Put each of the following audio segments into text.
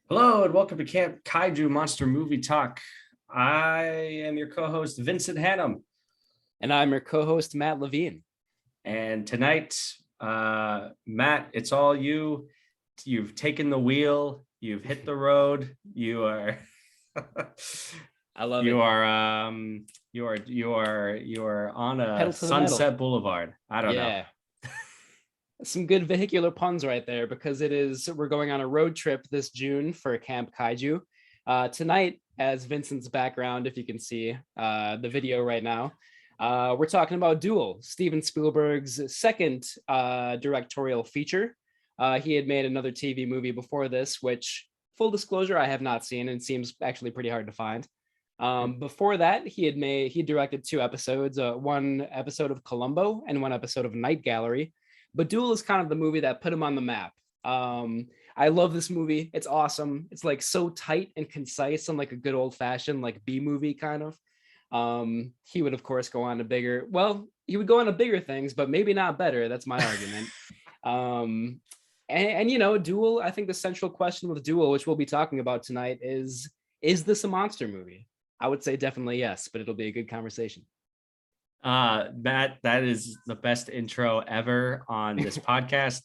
Hello and welcome to Camp Kaiju Monster Movie Talk. I am your co-host Vincent Hannum, And I'm your co-host, Matt Levine. and tonight, Matt, it's all you. You've taken the wheel. You've hit the road. You are. I love you it. are. You are on a Pedal to the metal. Sunset Boulevard. I don't know. Yeah. Some good vehicular puns right there because we're going on a road trip this June for Camp Kaiju. Tonight, as Vincent's background, if you can see the video right now, we're talking about Duel, Steven Spielberg's second directorial feature. He had made another TV movie before this, which, full disclosure, I have not seen and seems actually pretty hard to find. Before that, he directed two episodes, one episode of Columbo and one episode of Night Gallery. But Duel is kind of the movie that put him on the map. I love this movie. It's awesome. It's like so tight and concise and like a good old fashioned like B movie kind of. He would of course go on to he would go on to bigger things, but maybe not better. That's my argument. And you know, Duel, I think the central question with Duel, which we'll be talking about tonight, is this a monster movie? I would say definitely yes, but it'll be a good conversation. Matt, that is the best intro ever on this podcast.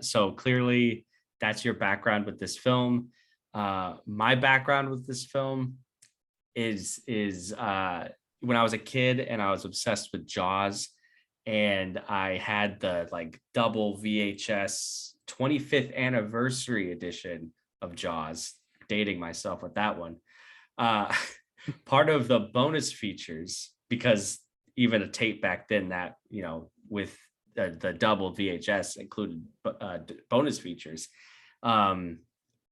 So clearly that's your background with this film. My background with this film is when I was a kid and I was obsessed with Jaws, and I had the like double VHS 25th anniversary edition of Jaws, dating myself with that one. Part of the bonus features, because even a tape back then that, you know, with the double VHS included bonus features,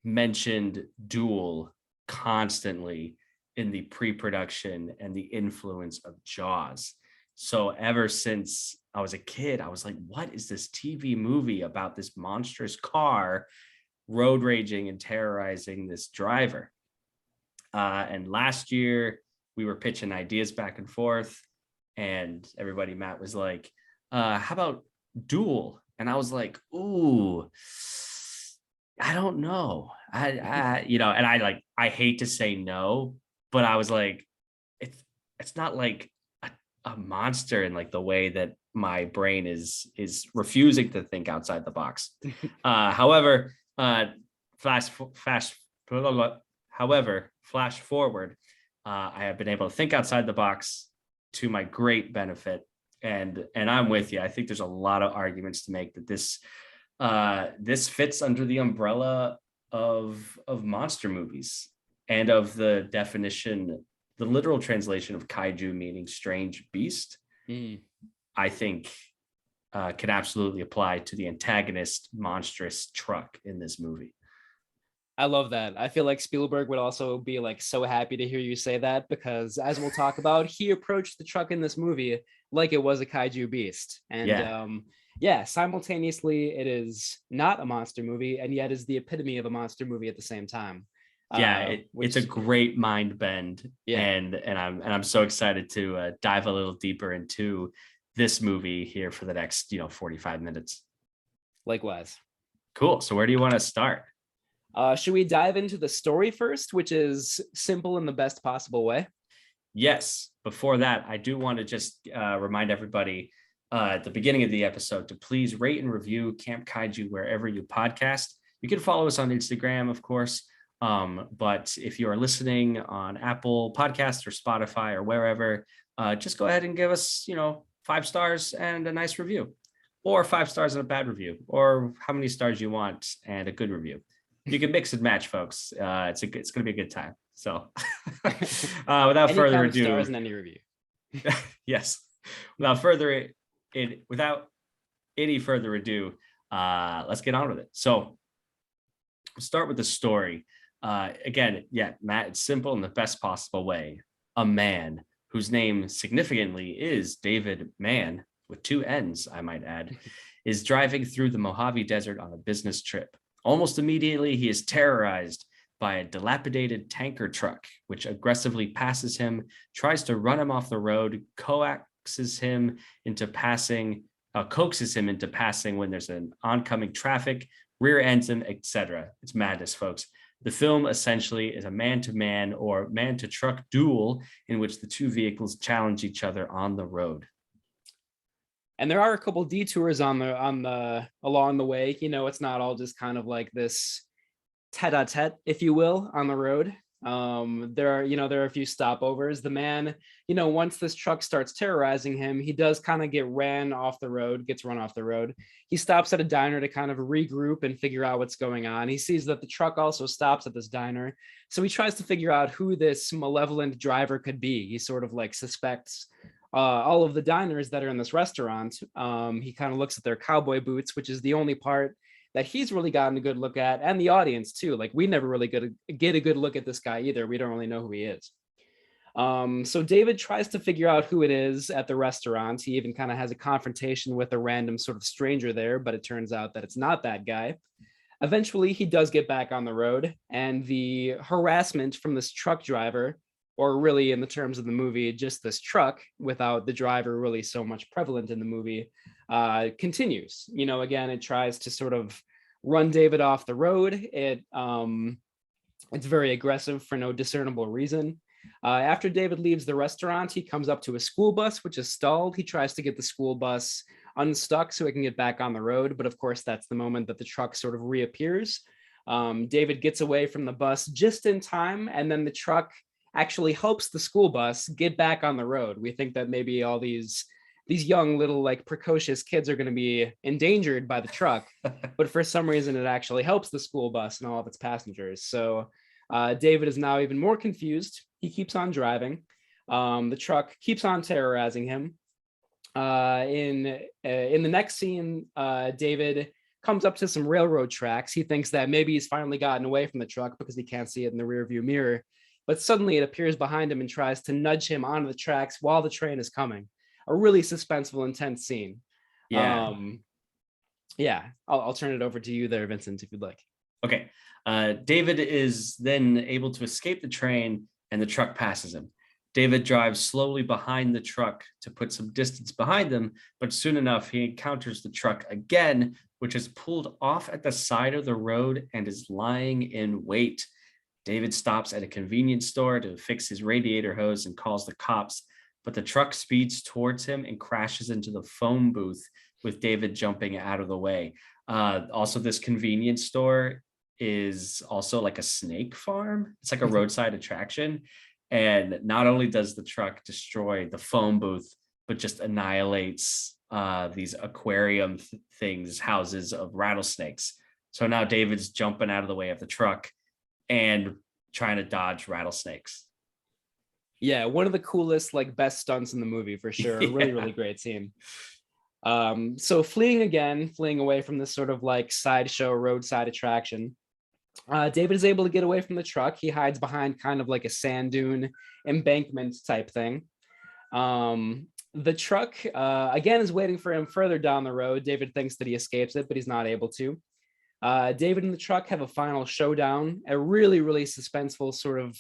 mentioned Duel constantly in the pre-production and the influence of Jaws. So ever since I was a kid, I was like, what is this TV movie about this monstrous car road raging and terrorizing this driver? And last year we were pitching ideas back and forth, and Matt was like, how about Duel? And I was like, ooh, I don't know. And I hate to say no, but I was like, it's not like a monster in like the way that my brain is refusing to think outside the box. However, flash forward, I have been able to think outside the box to my great benefit, and I'm with you. I think there's a lot of arguments to make that this fits under the umbrella of monster movies and of the definition, the literal translation of kaiju, meaning strange beast. I think can absolutely apply to the antagonist monstrous truck in this movie. I love that. I feel like Spielberg would also be like so happy to hear you say that, because as we'll talk about, he approached the truck in this movie like it was a kaiju beast. And simultaneously it is not a monster movie and yet is the epitome of a monster movie at the same time. It's a great mind bend. Yeah. And I'm so excited to dive a little deeper into this movie here for the next 45 minutes. Likewise. Cool. So where do you want to start? Should we dive into the story first, which is simple in the best possible way? Yes. Before that, I do want to just remind everybody at the beginning of the episode to please rate and review Camp Kaiju wherever you podcast. You can follow us on Instagram, of course. But if you are listening on Apple Podcasts or Spotify or wherever, just go ahead and give us, 5 stars and a nice review, or 5 stars and a bad review, or how many stars you want and a good review. You can mix and match, folks. It's going to be a good time. So without further ado, stars in any review. Yes. Without any further ado, let's get on with it. So we'll start with the story. Again, Matt, it's simple in the best possible way. A man whose name significantly is David Mann, with 2 N's, I might add, is driving through the Mojave Desert on a business trip. Almost immediately, he is terrorized by a dilapidated tanker truck, which aggressively passes him, tries to run him off the road, coaxes him into passing when there's an oncoming traffic, rear ends him, etc. It's madness, folks. The film essentially is a man-to-man or man-to-truck duel in which the two vehicles challenge each other on the road. And there are a couple detours along the way. It's not all just kind of like this tete-a-tete, if you will, on the road. There are a few stopovers. The man, once this truck starts terrorizing him, he does kind of gets run off the road. He stops at a diner to kind of regroup and figure out what's going on. He sees that the truck also stops at this diner. So he tries to figure out who this malevolent driver could be. He sort of like suspects all of the diners that are in this restaurant. He kind of looks at their cowboy boots, which is the only part that he's really gotten a good look at, and the audience too. Like, we never really get a good look at this guy either. We don't really know who he is. So David tries to figure out who it is at the restaurant. He even kind of has a confrontation with a random sort of stranger there, but it turns out that it's not that guy. Eventually, he does get back on the road, and the harassment from this truck driver, or really in the terms of the movie, just this truck without the driver really so much prevalent in the movie, continues. Again, it tries to sort of run David off the road. It's very aggressive for no discernible reason. After David leaves the restaurant, he comes up to a school bus, which is stalled. He tries to get the school bus unstuck so he can get back on the road. But of course, that's the moment that the truck sort of reappears. David gets away from the bus just in time, and then the truck actually helps the school bus get back on the road. We think that maybe all these young little like precocious kids are going to be endangered by the truck, but for some reason it actually helps the school bus and all of its passengers. So David is now even more confused. He keeps on driving. The truck keeps on terrorizing him. In the next scene, David comes up to some railroad tracks. He thinks that maybe he's finally gotten away from the truck because he can't see it in the rearview mirror. But suddenly it appears behind him and tries to nudge him onto the tracks while the train is coming. A really suspenseful, intense scene. Yeah. I'll turn it over to you there, Vincent, if you'd like. Okay. David is then able to escape the train and the truck passes him. David drives slowly behind the truck to put some distance behind them, but soon enough, he encounters the truck again, which is pulled off at the side of the road and is lying in wait. David stops at a convenience store to fix his radiator hose and calls the cops, but the truck speeds towards him and crashes into the phone booth with David jumping out of the way. Also, this convenience store is also like a snake farm. It's like a roadside attraction. And not only does the truck destroy the phone booth, but just annihilates these aquarium things, houses of rattlesnakes. So now David's jumping out of the way of the truck and trying to dodge rattlesnakes. Yeah, one of the coolest, like, best stunts in the movie for sure. A really, really great scene. So fleeing away from this sort of like sideshow roadside attraction, David is able to get away from the truck. He hides behind kind of like a sand dune embankment type thing. The truck, again, is waiting for him further down the road. David thinks that he escapes it, but he's not able to. David and the truck have a final showdown, a really, really suspenseful sort of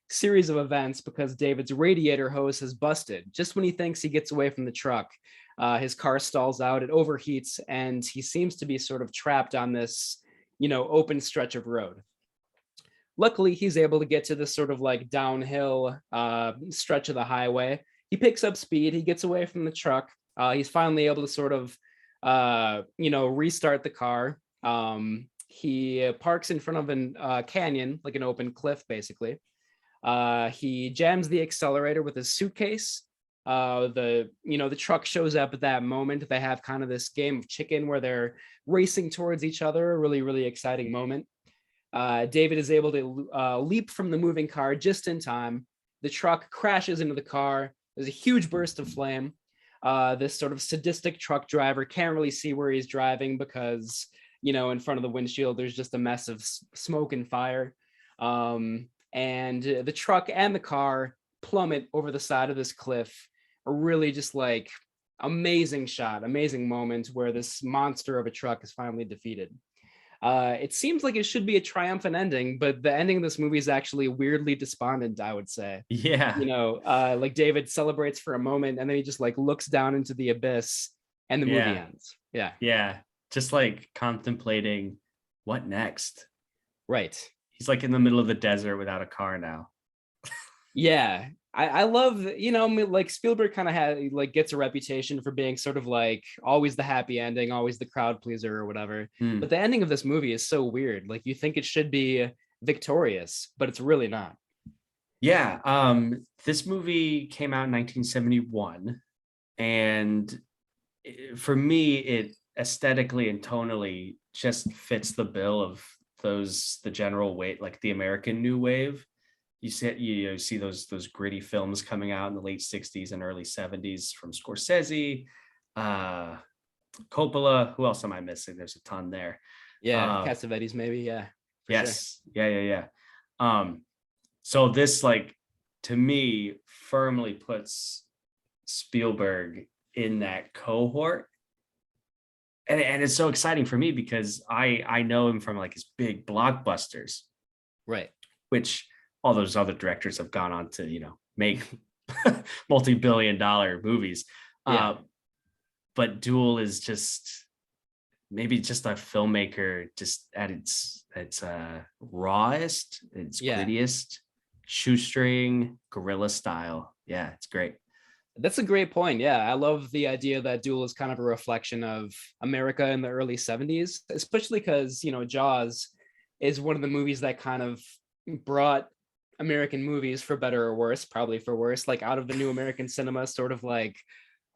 series of events, because David's radiator hose has busted. Just when he thinks he gets away from the truck, his car stalls out, it overheats, and he seems to be sort of trapped on this, open stretch of road. Luckily, he's able to get to this sort of like downhill stretch of the highway. He picks up speed, he gets away from the truck. He's finally able to sort of, restart the car. He parks in front of a canyon, like an open cliff, basically. He jams the accelerator with his suitcase. The truck shows up at that moment. They have kind of this game of chicken where they're racing towards each other. A really, really exciting moment. David is able to leap from the moving car just in time. The truck crashes into the car. There's a huge burst of flame. This sort of sadistic truck driver can't really see where he's driving because, in front of the windshield, there's just a mess of smoke and fire. And the truck and the car plummet over the side of this cliff. A really just like amazing shot, amazing moment where this monster of a truck is finally defeated. It seems like it should be a triumphant ending, but the ending of this movie is actually weirdly despondent, I would say. Yeah. Like David celebrates for a moment and then he just like looks down into the abyss and the movie ends. Yeah. Yeah. Just like contemplating what next. Right. He's like in the middle of the desert without a car now. Yeah. I love, I mean, like Spielberg kind of had like gets a reputation for being sort of like always the happy ending, always the crowd pleaser or whatever. Hmm. But the ending of this movie is so weird. Like you think it should be victorious, but it's really not. Yeah. This movie came out in 1971, and for me, it aesthetically and tonally just fits the bill of the general weight, like the American new wave. You see those gritty films coming out in the late 60s and early 70s from Scorsese, uh, Coppola. Who else am I missing? There's a ton there. Yeah, Uh, Cassavetes maybe, yeah, for sure. yes, yeah. So this, like, to me, firmly puts Spielberg in that cohort, and it's so exciting for me because I know him from like his big blockbusters, Right. which all those other directors have gone on to make multi-billion-dollar movies. Yeah. But Duel is just maybe just a filmmaker just at its rawest, its Yeah. grittiest, shoestring guerrilla style. Yeah, it's great. That's a great point. Yeah, I love the idea that Duel is kind of a reflection of America in the early 70s, especially because, Jaws is one of the movies that kind of brought American movies, for better or worse, probably for worse, like out of the new American cinema, sort of like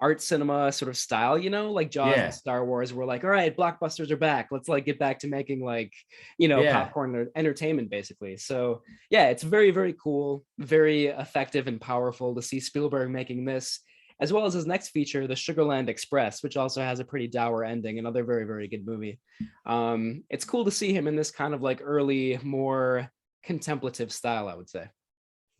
art cinema sort of style, like Jaws and Yeah, Star Wars were like, all right, blockbusters are back. Let's like get back to making like, yeah. popcorn entertainment basically. So yeah, it's very, very cool, very effective and powerful to see Spielberg making this, as well as his next feature, the Sugarland Express, which also has a pretty dour ending, another very, very good movie. It's cool to see him in this kind of like early, more contemplative style, I would say.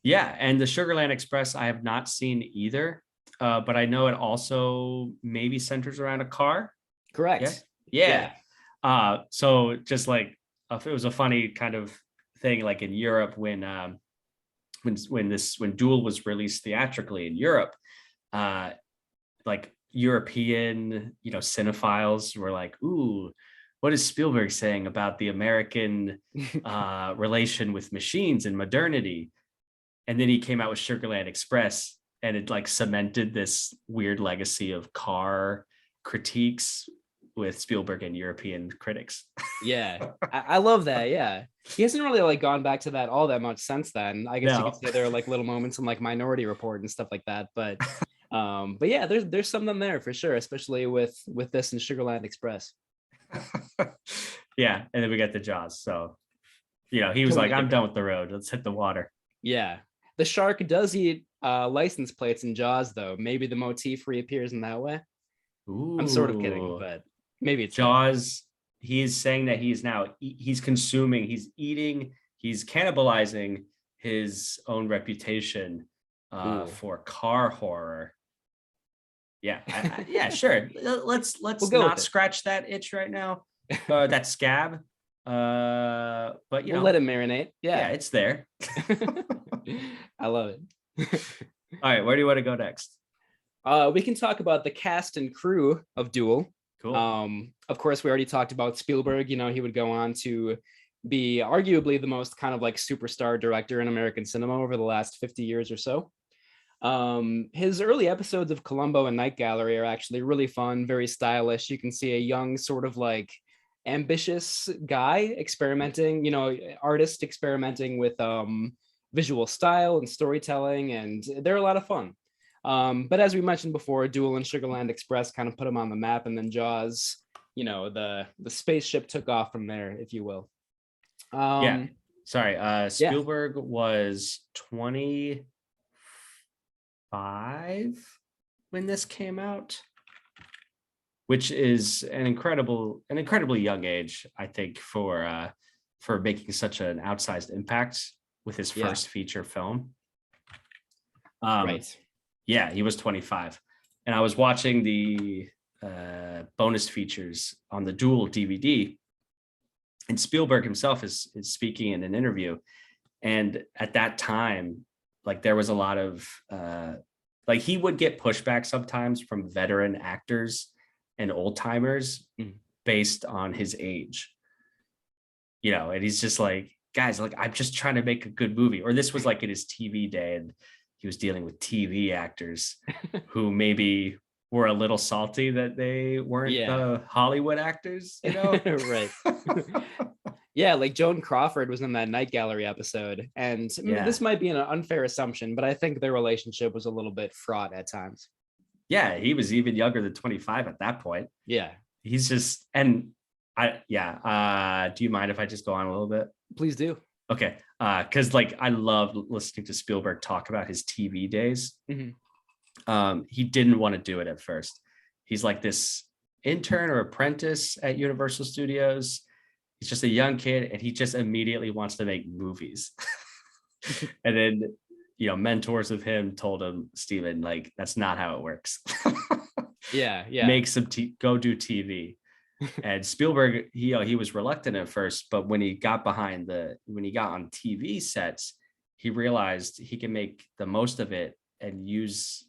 Yeah, and the Sugarland Express I have not seen either, but I know it also maybe centers around a car. Yeah, Correct. yeah. Yeah. So just like it was a funny kind of thing, like in Europe when Duel was released theatrically in Europe, uh, like European cinephiles were like, "Ooh, what is Spielberg saying about the American relation with machines and modernity?" And then he came out with Sugarland Express, and it like cemented this weird legacy of car critiques with Spielberg and European critics. Yeah, I love that. Yeah, he hasn't really like gone back to that all that much since then. I guess you could No. say there are like little moments in like Minority Report and stuff like that. But yeah, there's something there for sure, especially with this and Sugarland Express. Yeah, and then we got the Jaws. So he was like, Totally "I'm done different. with the road. Let's hit the water." Yeah, the shark does eat license plates in Jaws, though. Maybe the motif reappears in that way. I'm sort of kidding, Ooh, but maybe it's there. Jaws. He is saying that he's consuming, he's eating, he's cannibalizing his own reputation Ooh, for car horror. Yeah, yeah, sure. we'll Let's go with not it. scratch that itch right now, that scab. But We'll let it marinate. yeah, Yeah. it's there. I love it. All right, where do you want to go next? We can talk about the cast and crew of Duel. Cool. Of course, we already talked about Spielberg. He would go on to be arguably the most kind of like superstar director in American cinema over the last 50 years or so. His early episodes of Columbo and Night Gallery are actually really fun, very stylish. You can see a young, sort of like ambitious guy experimenting, artist experimenting with visual style and storytelling, and they're a lot of fun. But as we mentioned before, Duel and Sugarland Express kind of put him on the map, and then Jaws, the spaceship took off from there, if you will. Yeah. Um, Sorry. yeah, Spielberg was 25 when this came out, which is an incredibly young age, I think, for making such an outsized impact with his yeah, first feature film. Um, right. yeah, he was 25, and I was watching the bonus features on the Duel DVD, and Spielberg himself is speaking in an interview, and at that time, like there was a lot of like he would get pushback sometimes from veteran actors and old timers Mm. based on his age, and he's just like, guys, like, I'm just trying to make a good movie. Or this was like in his TV day, and he was dealing with TV actors who maybe were a little salty that they weren't Yeah. the Hollywood actors, you know? Right. Yeah, like Joan Crawford was in that Night Gallery episode. And Yeah. this might be an unfair assumption, but I think their relationship was a little bit fraught at times. Yeah, he was even younger than 25 at that point. Yeah, He's just, and do you mind if I just go on a little bit? please do. Okay. Because like I love listening to Spielberg talk about his TV days. He didn't want to do it at first. He's like this intern or apprentice at Universal Studios. He's just a young kid, and he just immediately wants to make movies. And then, mentors of him told him, Steven, like, that's not how it works. Yeah, Make some go do TV. And Spielberg, he was reluctant at first, but when he got on TV sets, he realized he can make the most of it and use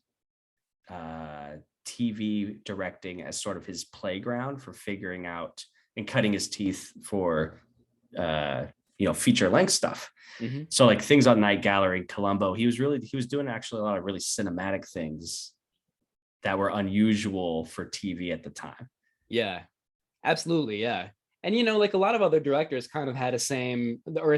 TV directing as sort of his playground for figuring out and cutting his teeth for feature length stuff. So like things on Night Gallery, Columbo, he was doing actually a lot of really cinematic things that were unusual for TV at the time. Yeah, absolutely. Yeah. And, like a lot of other directors kind of had a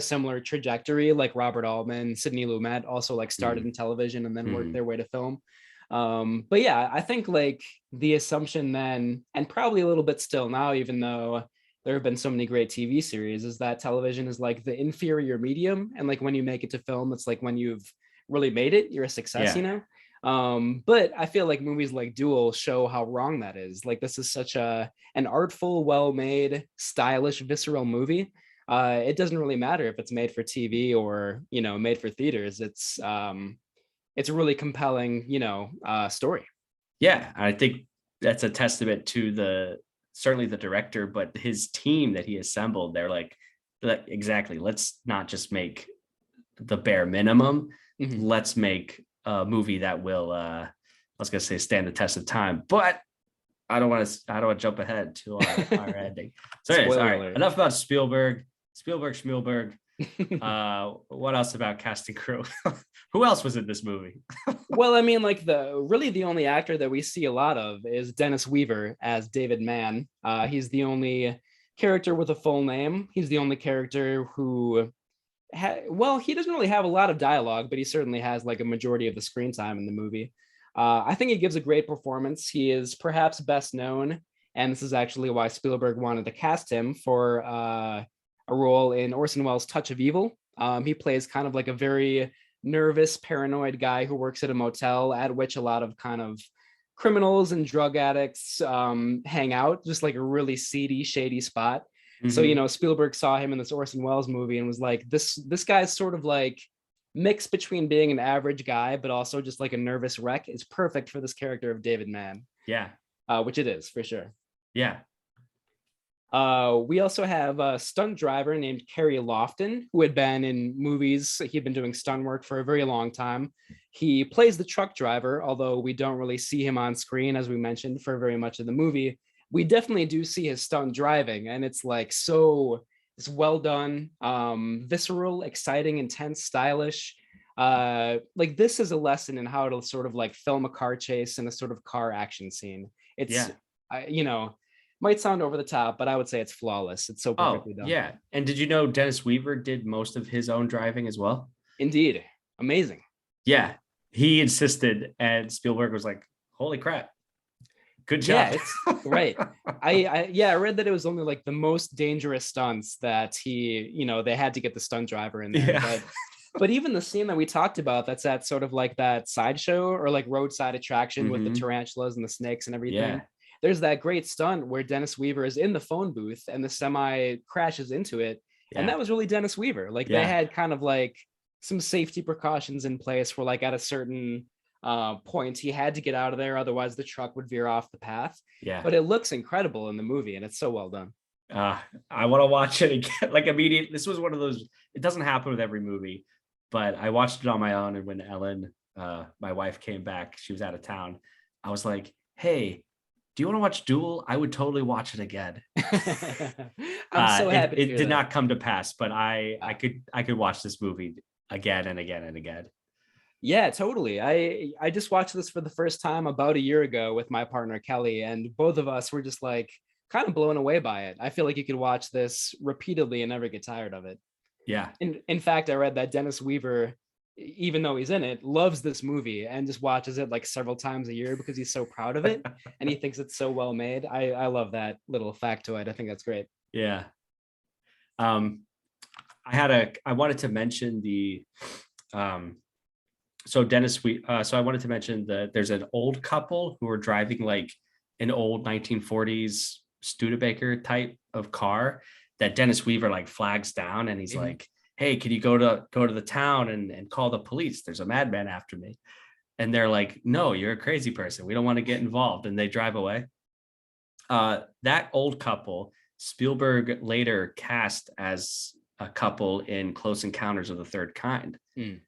similar trajectory, like Robert Altman, Sidney Lumet also like started in television and then worked their way to film. But yeah, I think like the assumption then, and probably a little bit still now, even though there have been so many great TV series, is that television is like the inferior medium. And like when you make it to film, it's like when you've really made it, you're a success, But I feel like movies like Duel show how wrong that is. Like this is such an artful, well-made, stylish, visceral movie. It doesn't really matter if it's made for TV or, made for theaters. It's a really compelling, story. Yeah, I think that's a testament to certainly the director, but his team that he assembled. They're like exactly, let's not just make the bare minimum. Let's make a movie that will I was gonna say stand the test of time, but I don't want to jump ahead to our ending. So anyways, all right, enough about Spielberg. What else about cast and crew? Who else was in this movie? Well, I mean, like the only actor that we see a lot of is Dennis Weaver as David Mann. He's the only character with a full name. He's the only character who he doesn't really have a lot of dialogue, but he certainly has like a majority of the screen time in the movie. I think he gives a great performance. He is perhaps best known, and this is actually why Spielberg wanted to cast him for a role in Orson Welles' Touch of Evil. He plays kind of like a very nervous, paranoid guy who works at a motel at which a lot of kind of criminals and drug addicts hang out, just like a really seedy, shady spot. So, Spielberg saw him in this Orson Welles movie and was like, this guy's sort of like mixed between being an average guy, but also just like a nervous wreck. Is perfect for this character of David Mann. Yeah. Which it is for sure. Yeah. We also have a stunt driver named Kerry Lofton, who had been in movies. He'd been doing stunt work for a very long time. He plays the truck driver, although we don't really see him on screen, as we mentioned, for very much of the movie. We definitely do see his stunt driving, and it's like it's well done, visceral, exciting, intense, stylish. Like this is a lesson in how to sort of like film a car chase and a sort of car action scene. It's might sound over the top, but I would say it's flawless. It's so perfectly done. Yeah. And did you know Dennis Weaver did most of his own driving as well? Indeed. Amazing. Yeah. He insisted, and Spielberg was like, holy crap. Good job. Yeah, it's right. I read that it was only like the most dangerous stunts that they had to get the stunt driver in there. Yeah. But even the scene that we talked about, that's at sort of like that sideshow or like roadside attraction with the tarantulas and the snakes and everything. Yeah. There's that great stunt where Dennis Weaver is in the phone booth and the semi crashes into it. Yeah. And that was really Dennis Weaver. Like they had kind of like some safety precautions in place for like at a certain point he had to get out of there, otherwise the truck would veer off the path. Yeah. But it looks incredible in the movie and it's so well done. I want to watch it again. Like immediately, this was one of those, it doesn't happen with every movie, but I watched it on my own. And when Ellen, my wife, came back, she was out of town. I was like, hey, do you want to watch Duel? I would totally watch it again. I'm so It happy to it hear did that. not come to pass, but I Uh, I could I could watch this movie again and again and again. Yeah, totally. I just watched this for the first time about a year ago with my partner Kelly, and both of us were just like kind of blown away by it. I feel like you could watch this repeatedly and never get tired of it. Yeah. In fact, I read that Dennis Weaver, even though he's in it, loves this movie and just watches it like several times a year because he's so proud of it and he thinks it's so well made. I love that little factoid. I think that's great. Yeah. Um, I wanted to mention the um so I wanted to mention that there's an old couple who are driving like an old 1940s Studebaker type of car that Dennis Weaver like flags down, and he's Mhm. like, hey, can you go to the town and call the police? There's a madman after me. And they're like, no, you're a crazy person. We don't want to get involved. And they drive away. That old couple, Spielberg later cast as a couple in Close Encounters of the Third Kind. Mm.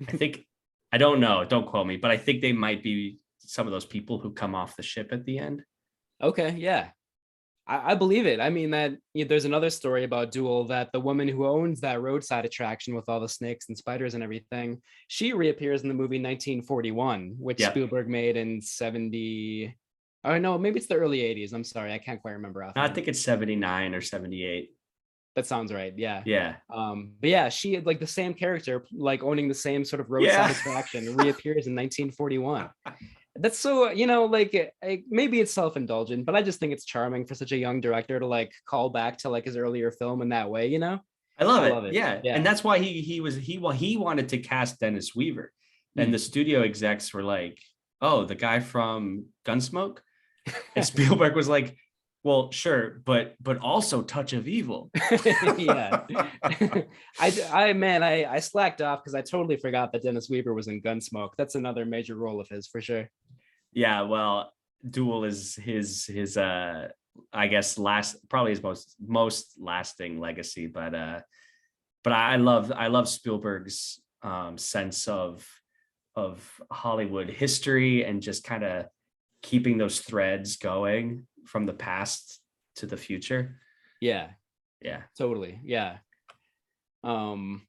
I think, I don't know, don't quote me, but I think they might be some of those people who come off the ship at the end. Okay, yeah. I believe it. I mean that there's another story about Duel that the woman who owns that roadside attraction with all the snakes and spiders and everything, she reappears in the movie 1941, which Yeah, Spielberg made in 70. Oh no, maybe it's the early 80s. I'm sorry, I can't quite remember I offhand. think it's 79 or 78. That sounds right. Yeah. Yeah. But yeah, she had like the same character, like owning the same sort of roadside Yeah. attraction, reappears in 1941. That's so, like maybe it's self-indulgent, but I just think it's charming for such a young director to like call back to like his earlier film in that way. I love I it. love it. Yeah. And Yeah. that's why he wanted to cast Dennis Weaver. And the Mm. studio execs were like, oh, the guy from Gunsmoke? And Spielberg was like, well, sure, but also Touch of Evil. Yeah. I slacked off because I totally forgot that Dennis Weaver was in Gunsmoke. That's another major role of his for sure. Yeah, well, Duel is his I guess probably his most lasting legacy, but I love Spielberg's sense of Hollywood history and just kind of keeping those threads going from the past to the future. Yeah, Yeah. totally. Yeah. Um,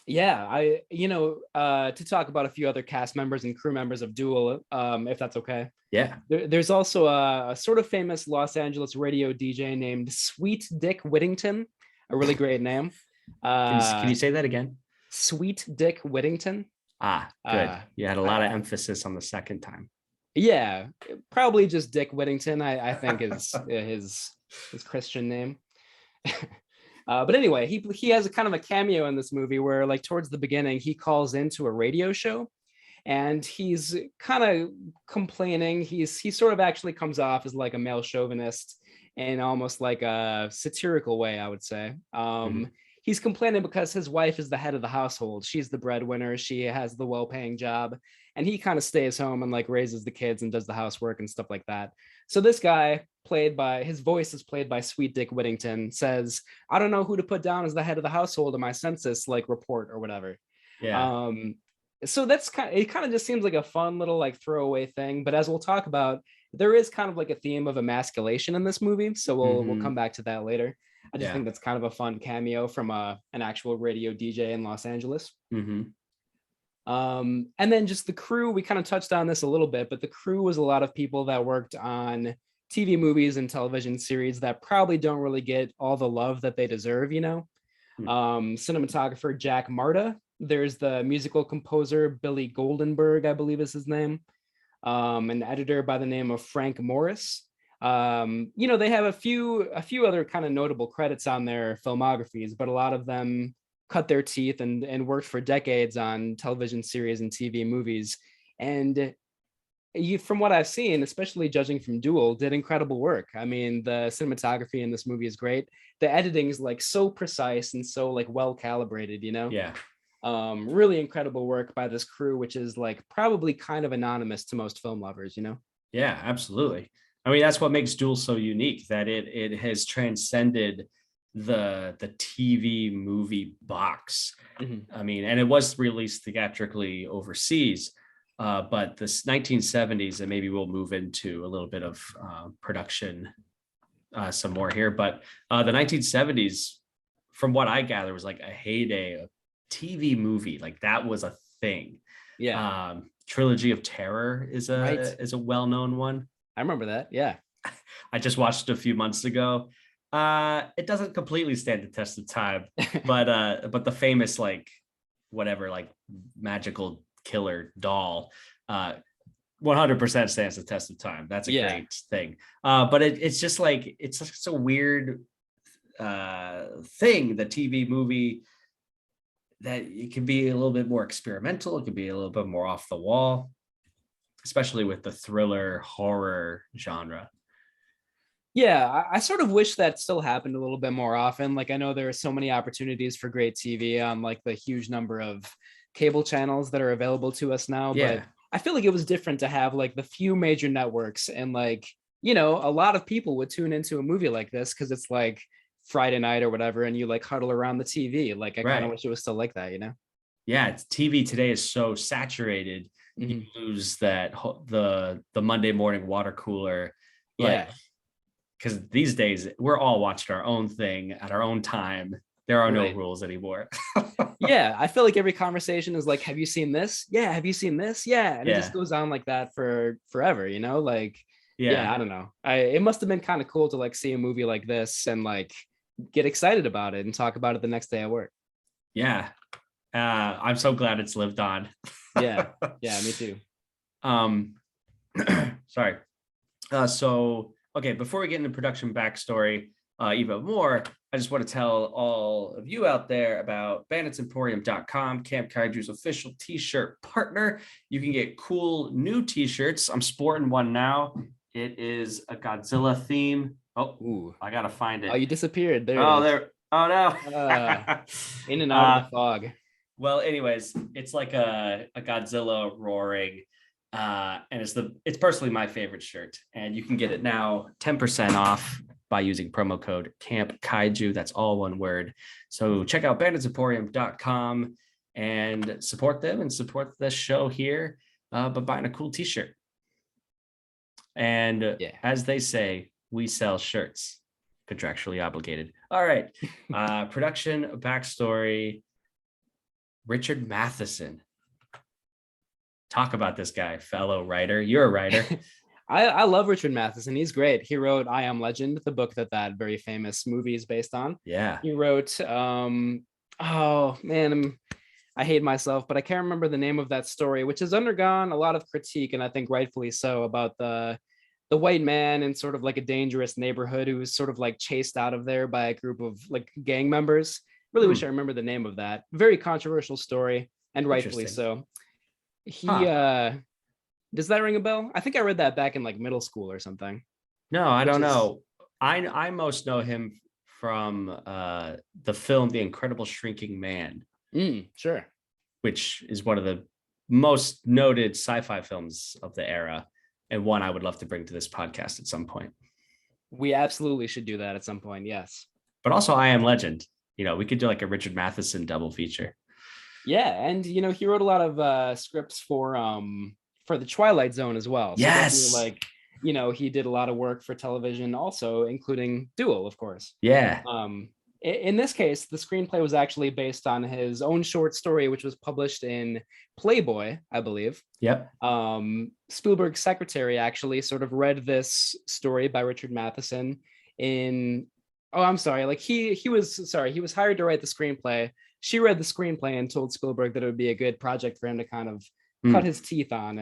yeah, to talk about a few other cast members and crew members of Duel, if that's okay. Yeah. There's also a sort of famous Los Angeles radio DJ named Sweet Dick Whittington, a really great name. Can you say that again? Sweet Dick Whittington. Ah, good. Uh, You had a lot of I, emphasis on the second time. yeah, probably just Dick Whittington. I think is his Christian name. But anyway, he has a kind of a cameo in this movie where, like, towards the beginning, he calls into a radio show and he's kind of complaining. He sort of actually comes off as like a male chauvinist in almost like a satirical way, I would say. Mhm. He's complaining because his wife is the head of the household. She's the breadwinner. She has the well-paying job, and he kind of stays home and like raises the kids and does the housework and stuff like that. So this guy, his voice is played by Sweet Dick Whittington, says, "I don't know who to put down as the head of the household in my census like report or whatever." Yeah. Um, so it kind of just seems like a fun little like throwaway thing, but as we'll talk about, there is kind of like a theme of emasculation in this movie, so we'll come Mhm. back to that later. I just Yeah. think that's kind of a fun cameo from an actual radio DJ in Los Angeles. Mhm. And then just the crew, we kind of touched on this a little bit, but the crew was a lot of people that worked on TV movies and television series that probably don't really get all the love that they deserve. Mm. Cinematographer Jack Marta. There's the musical composer Billy Goldenberg, I believe is his name. An editor by the name of Frank Morris. They have a few other kind of notable credits on their filmographies, but a lot of them cut their teeth and worked for decades on television series and TV movies. And from what I've seen, especially judging from Duel, did incredible work. I mean, the cinematography in this movie is great. The editing is like so precise and so like well calibrated. Yeah. Really incredible work by this crew, which is like probably kind of anonymous to most film lovers. Yeah, absolutely. I mean, that's what makes Duel so unique, that it has transcended the TV movie box. Mhm. I mean, and it was released theatrically overseas, But this 1970s, and maybe we'll move into a little bit of production some more here. But the 1970s, from what I gather, was like a heyday of TV movie. Like that was a thing. Yeah. Trilogy of Terror is Right. a well-known one. I remember that. Yeah. I just watched it a few months ago. It doesn't completely stand the test of time, but the famous like whatever like magical killer doll 100% stands the test of time. That's a Yeah. great thing. But it's just like it's just a weird thing, the TV movie, that it can be a little bit more experimental. It can be a little bit more off the wall, especially with the thriller horror genre. Yeah, I sort of wish that still happened a little bit more often. Like I know there are so many opportunities for great TV on like the huge number of cable channels that are available to us now, but Yeah, I feel like it was different to have like the few major networks and like, you know, a lot of people would tune into a movie like this because it's like Friday night or whatever and you like huddle around the TV. Like I kind of right. wish it was still like that, you know? Yeah, TV today is so saturated. You Mhm. lose that the Monday morning water cooler, like Yeah, because these days we're all watching our own thing at our own time. There are no right. rules anymore. Yeah, I feel like every conversation is like, have you seen this? Yeah, have you seen this? Yeah, and it just Yeah, goes on like that for forever, you know? Like, yeah, yeah, I don't know. It must have been kind of cool to like see a movie like this and like get excited about it and talk about it the next day at work. yeah. I'm so glad it's lived on. Yeah, yeah, me too. um, sorry. So, okay, before we get into production backstory even more, I just want to tell all of you out there about banditsemporium.com, Camp Kaiju's official t-shirt partner. You can get cool new t-shirts. I'm sporting one now. It is a Godzilla theme. Oh, Ooh, I gotta find oh, it. you disappeared. There it Oh, is. there. Oh no. Uh, in and out of the fog. Well, anyways, it's like a Godzilla roaring. And it's personally my favorite shirt. And you can get it now 10% off by using promo code Camp Kaiju. That's all one word. So check out banditsemporium.com and support them and support this show here by buying a cool t-shirt. And Yeah. as they say, we sell shirts, contractually obligated. All right. Production backstory. Richard Matheson. Talk about this guy, fellow writer. You're a writer. I love Richard Matheson. He's great. He wrote I Am Legend, the book that very famous movie is based on. Yeah. He wrote oh man, I hate myself, but I can't remember the name of that story, which has undergone a lot of critique, and I think rightfully so, about the white man in sort of like a dangerous neighborhood who was sort of like chased out of there by a group of like gang members. Really wish I remember the name of that. Very controversial story, and rightfully Interesting. so. He Huh. does that ring a bell? I think I read that back in like middle school or something, No, I which don't is know. I most know him from the film The Incredible Shrinking Man, sure. which is one of the most noted sci-fi films of the era, and one I would love to bring to this podcast at some point. We absolutely should do that at some point. Yes. But also I Am Legend. You know, we could do like a Richard Matheson double feature. Yeah, and you know, he wrote a lot of scripts for the Twilight Zone as well. So definitely Yes. like, you know, he did a lot of work for television also, including Duel, of course. Yeah. In this case, the screenplay was actually based on his own short story, which was published in Playboy, I believe. Yep. Spielberg's secretary actually sort of read this story by Richard Matheson in, oh, I'm sorry, like he was hired to write the screenplay. She read the screenplay and told Spielberg that it would be a good project for him to kind of cut his teeth on.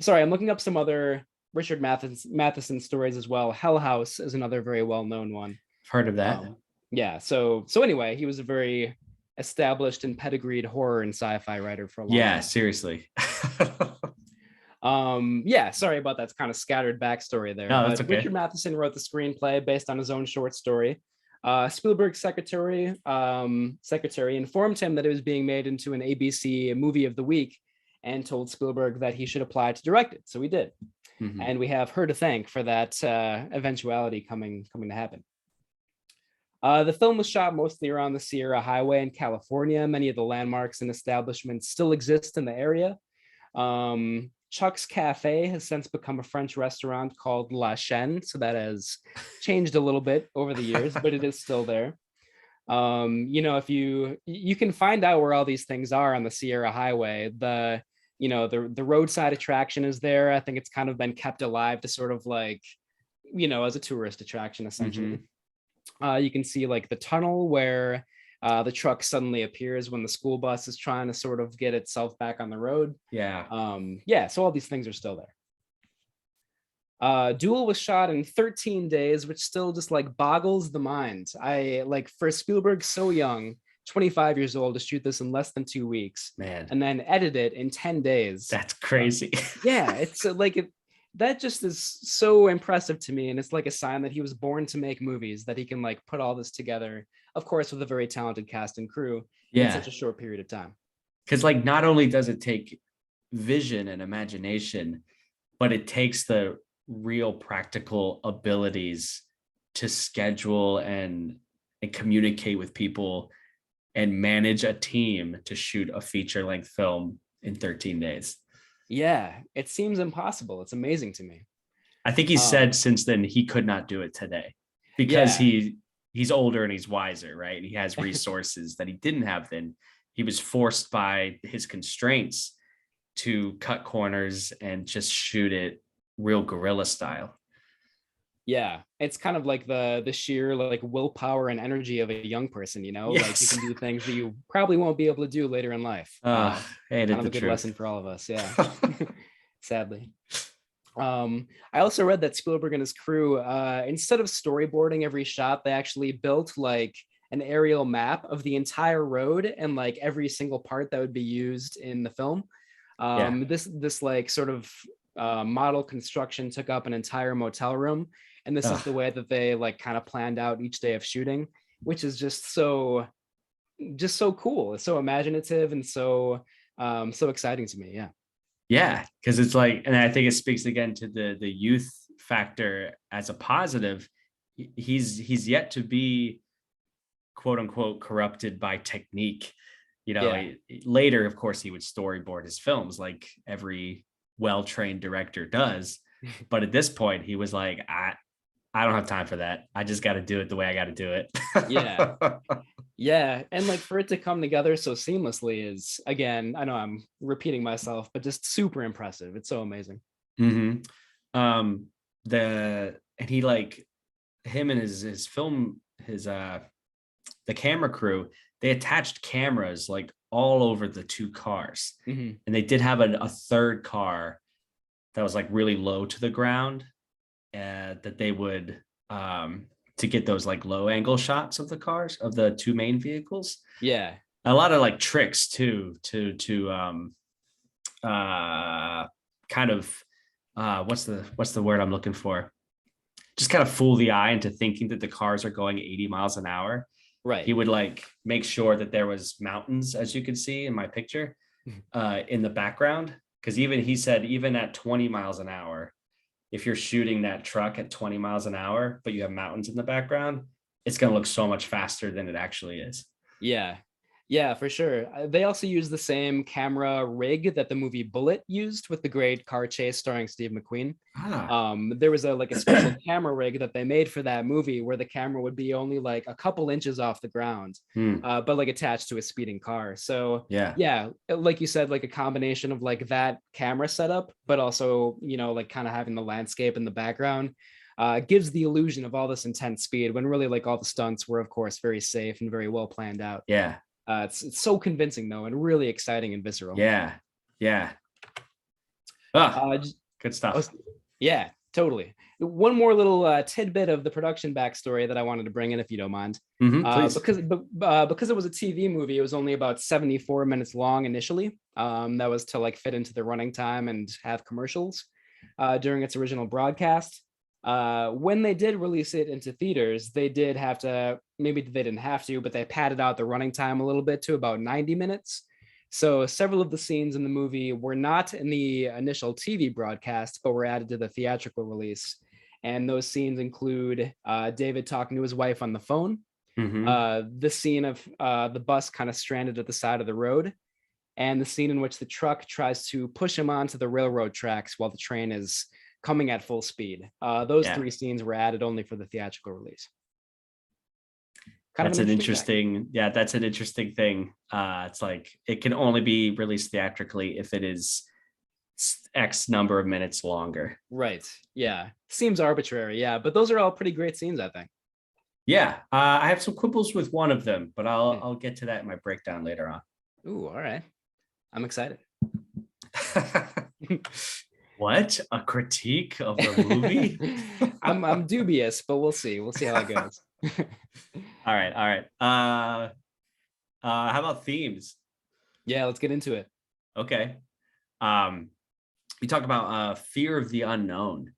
Sorry, I'm looking up some other Richard Matheson stories as well. Hell House is another very well-known one. I've heard of that. Yeah, so anyway, he was a very established and pedigreed horror and sci-fi writer for a long time. Seriously. Yeah, sorry about that kind of scattered backstory there. No, But that's okay. Richard Matheson wrote the screenplay based on his own short story. Spielberg's secretary informed him that it was being made into an ABC movie of the week and told Spielberg that he should apply to direct it. So he did. Mhm. And we have her to thank for that eventuality coming to happen. The film was shot mostly around the Sierra Highway in California. Many of the landmarks and establishments still exist in the area. Chuck's Cafe has since become a French restaurant called La Chaîne, so that has changed a little bit over the years, but it is still there. If you can find out where all these things are on the Sierra Highway, the roadside attraction is there. I think it's kind of been kept alive to sort of like, as a tourist attraction essentially. You can see like the tunnel where the truck suddenly appears when the school bus is trying to sort of get itself back on the road. Yeah. So all these things are still there. Duel was shot in 13 days, which still just like boggles the mind. I like for Spielberg so young, 25 years old, to shoot this in less than 2 weeks, Man, and then edit it in 10 days. that's crazy. Yeah, it's that just is so impressive to me, and it's like a sign that he was born to make movies, that he can like put all this together, of course with a very talented cast and crew in such a short period of time. Because like not only does it take vision and imagination, but it takes the real practical abilities to schedule and communicate with people and manage a team to shoot a feature-length film in 13 days. Yeah, it seems impossible. It's amazing to me. I think he said since then he could not do it today because he's older and he's wiser, right? And he has resources that he didn't have then. He was forced by his constraints to cut corners and just shoot it real guerrilla style. Yeah, it's kind of like the sheer like willpower and energy of a young person, like you can do things that you probably won't be able to do later in life. Kind of a good lesson for all of us. Yeah. Sadly. I also read that Spielberg and his crew, instead of storyboarding every shot, they actually built like an aerial map of the entire road and like every single part that would be used in the film. This like sort of model construction took up an entire motel room, and this is the way that they like kind of planned out each day of shooting, which is just so cool. It's so imaginative and so exciting to me. Yeah, because it's like, and I think it speaks again to the youth factor as a positive. He's yet to be quote unquote corrupted by technique. Later, of course, he would storyboard his films like every well-trained director does. But at this point, he was like, I don't have time for that. I just got to do it the way I got to do it. Yeah. And like for it to come together so seamlessly is, again, I know I'm repeating myself, but just super impressive. It's so amazing. And he like him and his film, the camera crew, they attached cameras like all over the two cars. And they did have a third car that was like really low to the ground, that they would to get those like low angle shots of the cars, of the two main vehicles. Yeah. A lot of like tricks too to kind of what's the word I'm looking for? Just kind of fool the eye into thinking that the cars are going 80 miles an hour. Right. He would like make sure that there was mountains, as you can see in my picture, in the background. Because he said even at 20 miles an hour, if you're shooting that truck at 20 miles an hour, but you have mountains in the background, it's going to look so much faster than it actually is. Yeah, for sure. They also use the same camera rig that the movie Bullet used with the great car chase starring Steve McQueen. There was a special camera rig that they made for that movie where the camera would be only like a couple inches off the ground, but like attached to a speeding car. So yeah, like you said, like a combination of like that camera setup, but also, like kind of having the landscape in the background. Gives the illusion of all this intense speed when really like all the stunts were of course very safe and very well planned out. It's so convincing though, and really exciting and visceral. Yeah. Good stuff. Yeah, totally. One more little tidbit of the production backstory that I wanted to bring in, if you don't mind. Please. Because it was a TV movie, it was only about 74 minutes long initially. That was to like fit into the running time and have commercials during its original broadcast. When they did release it into theaters, they did have to, maybe they didn't have to, but they padded out the running time a little bit to about 90 minutes. So several of the scenes in the movie were not in the initial TV broadcast, but were added to the theatrical release. And those scenes include David talking to his wife on the phone, Hmm. The scene of the bus kind of stranded at the side of the road, and the scene in which the truck tries to push him onto the railroad tracks while the train is coming at full speed. Those Yeah, three scenes were added only for the theatrical release. Kind of an that's an interesting fact. interesting. Yeah, that's an interesting thing. It's like it can only be released theatrically if it is X number of minutes longer. Right. Yeah. Seems arbitrary. Yeah. But those are all pretty great scenes, I think. Yeah, I have some quibbles with one of them, but Hmm. I'll get to that in my breakdown later on. Ooh, all right. I'm excited. What? A critique of the movie? I'm dubious, but we'll see. We'll see how it goes. All right, all right. How about themes? Yeah, let's get into it. Okay. Um, we talk about fear of the unknown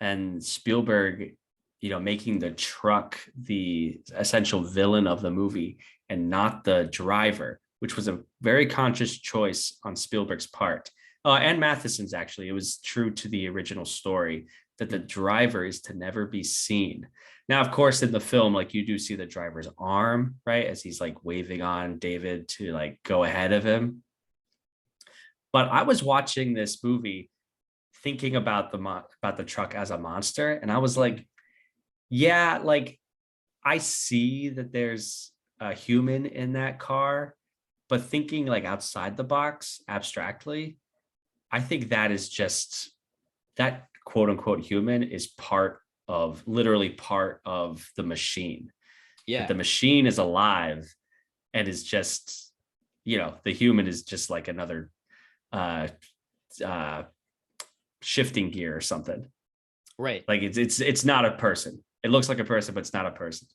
and Spielberg, making the truck the essential villain of the movie and not the driver, which was a very conscious choice on Spielberg's part. And Matheson's actually. It was true to the original story that the driver is to never be seen. Now, of course, in the film, like you do see the driver's arm, right, as he's like waving on David to like go ahead of him. But I was watching this movie thinking about the truck as a monster, and I was Mhm. like, yeah, like I see that there's a human in that car, but thinking like outside the box abstractly, I think that is just that quote unquote human is literally part of the machine. That Yeah. the machine is alive and is just, the human is just like another uh uh shifting gear or something. Right. Like it's not a person. It looks like a person, but it's not a person.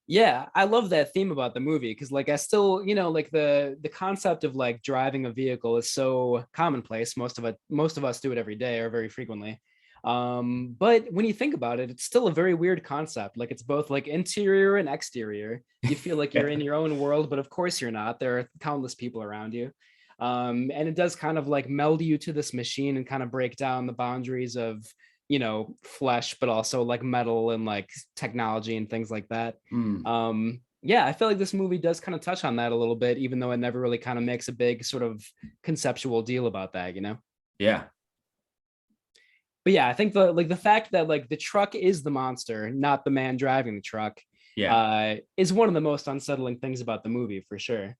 Yeah, I love that theme about the movie because like I still, like the concept of like driving a vehicle is so commonplace. Most of us do it every day or very frequently. But when you think about it, it's still a very weird concept. Like it's both like interior and exterior. You feel like you're Yeah. in your own world, but of course you're not. There are countless people around you. And it does kind of like meld you to this machine and kind of break down the boundaries of flesh, but also like metal and like technology and things like that. Mm, Yeah, I feel like this movie does kind of touch on that a little bit, even though it never really kind of makes a big sort of conceptual deal about that. yeah. But yeah, I think the fact that like the truck is the monster, not the man driving the truck, Yeah. is one of the most unsettling things about the movie for sure.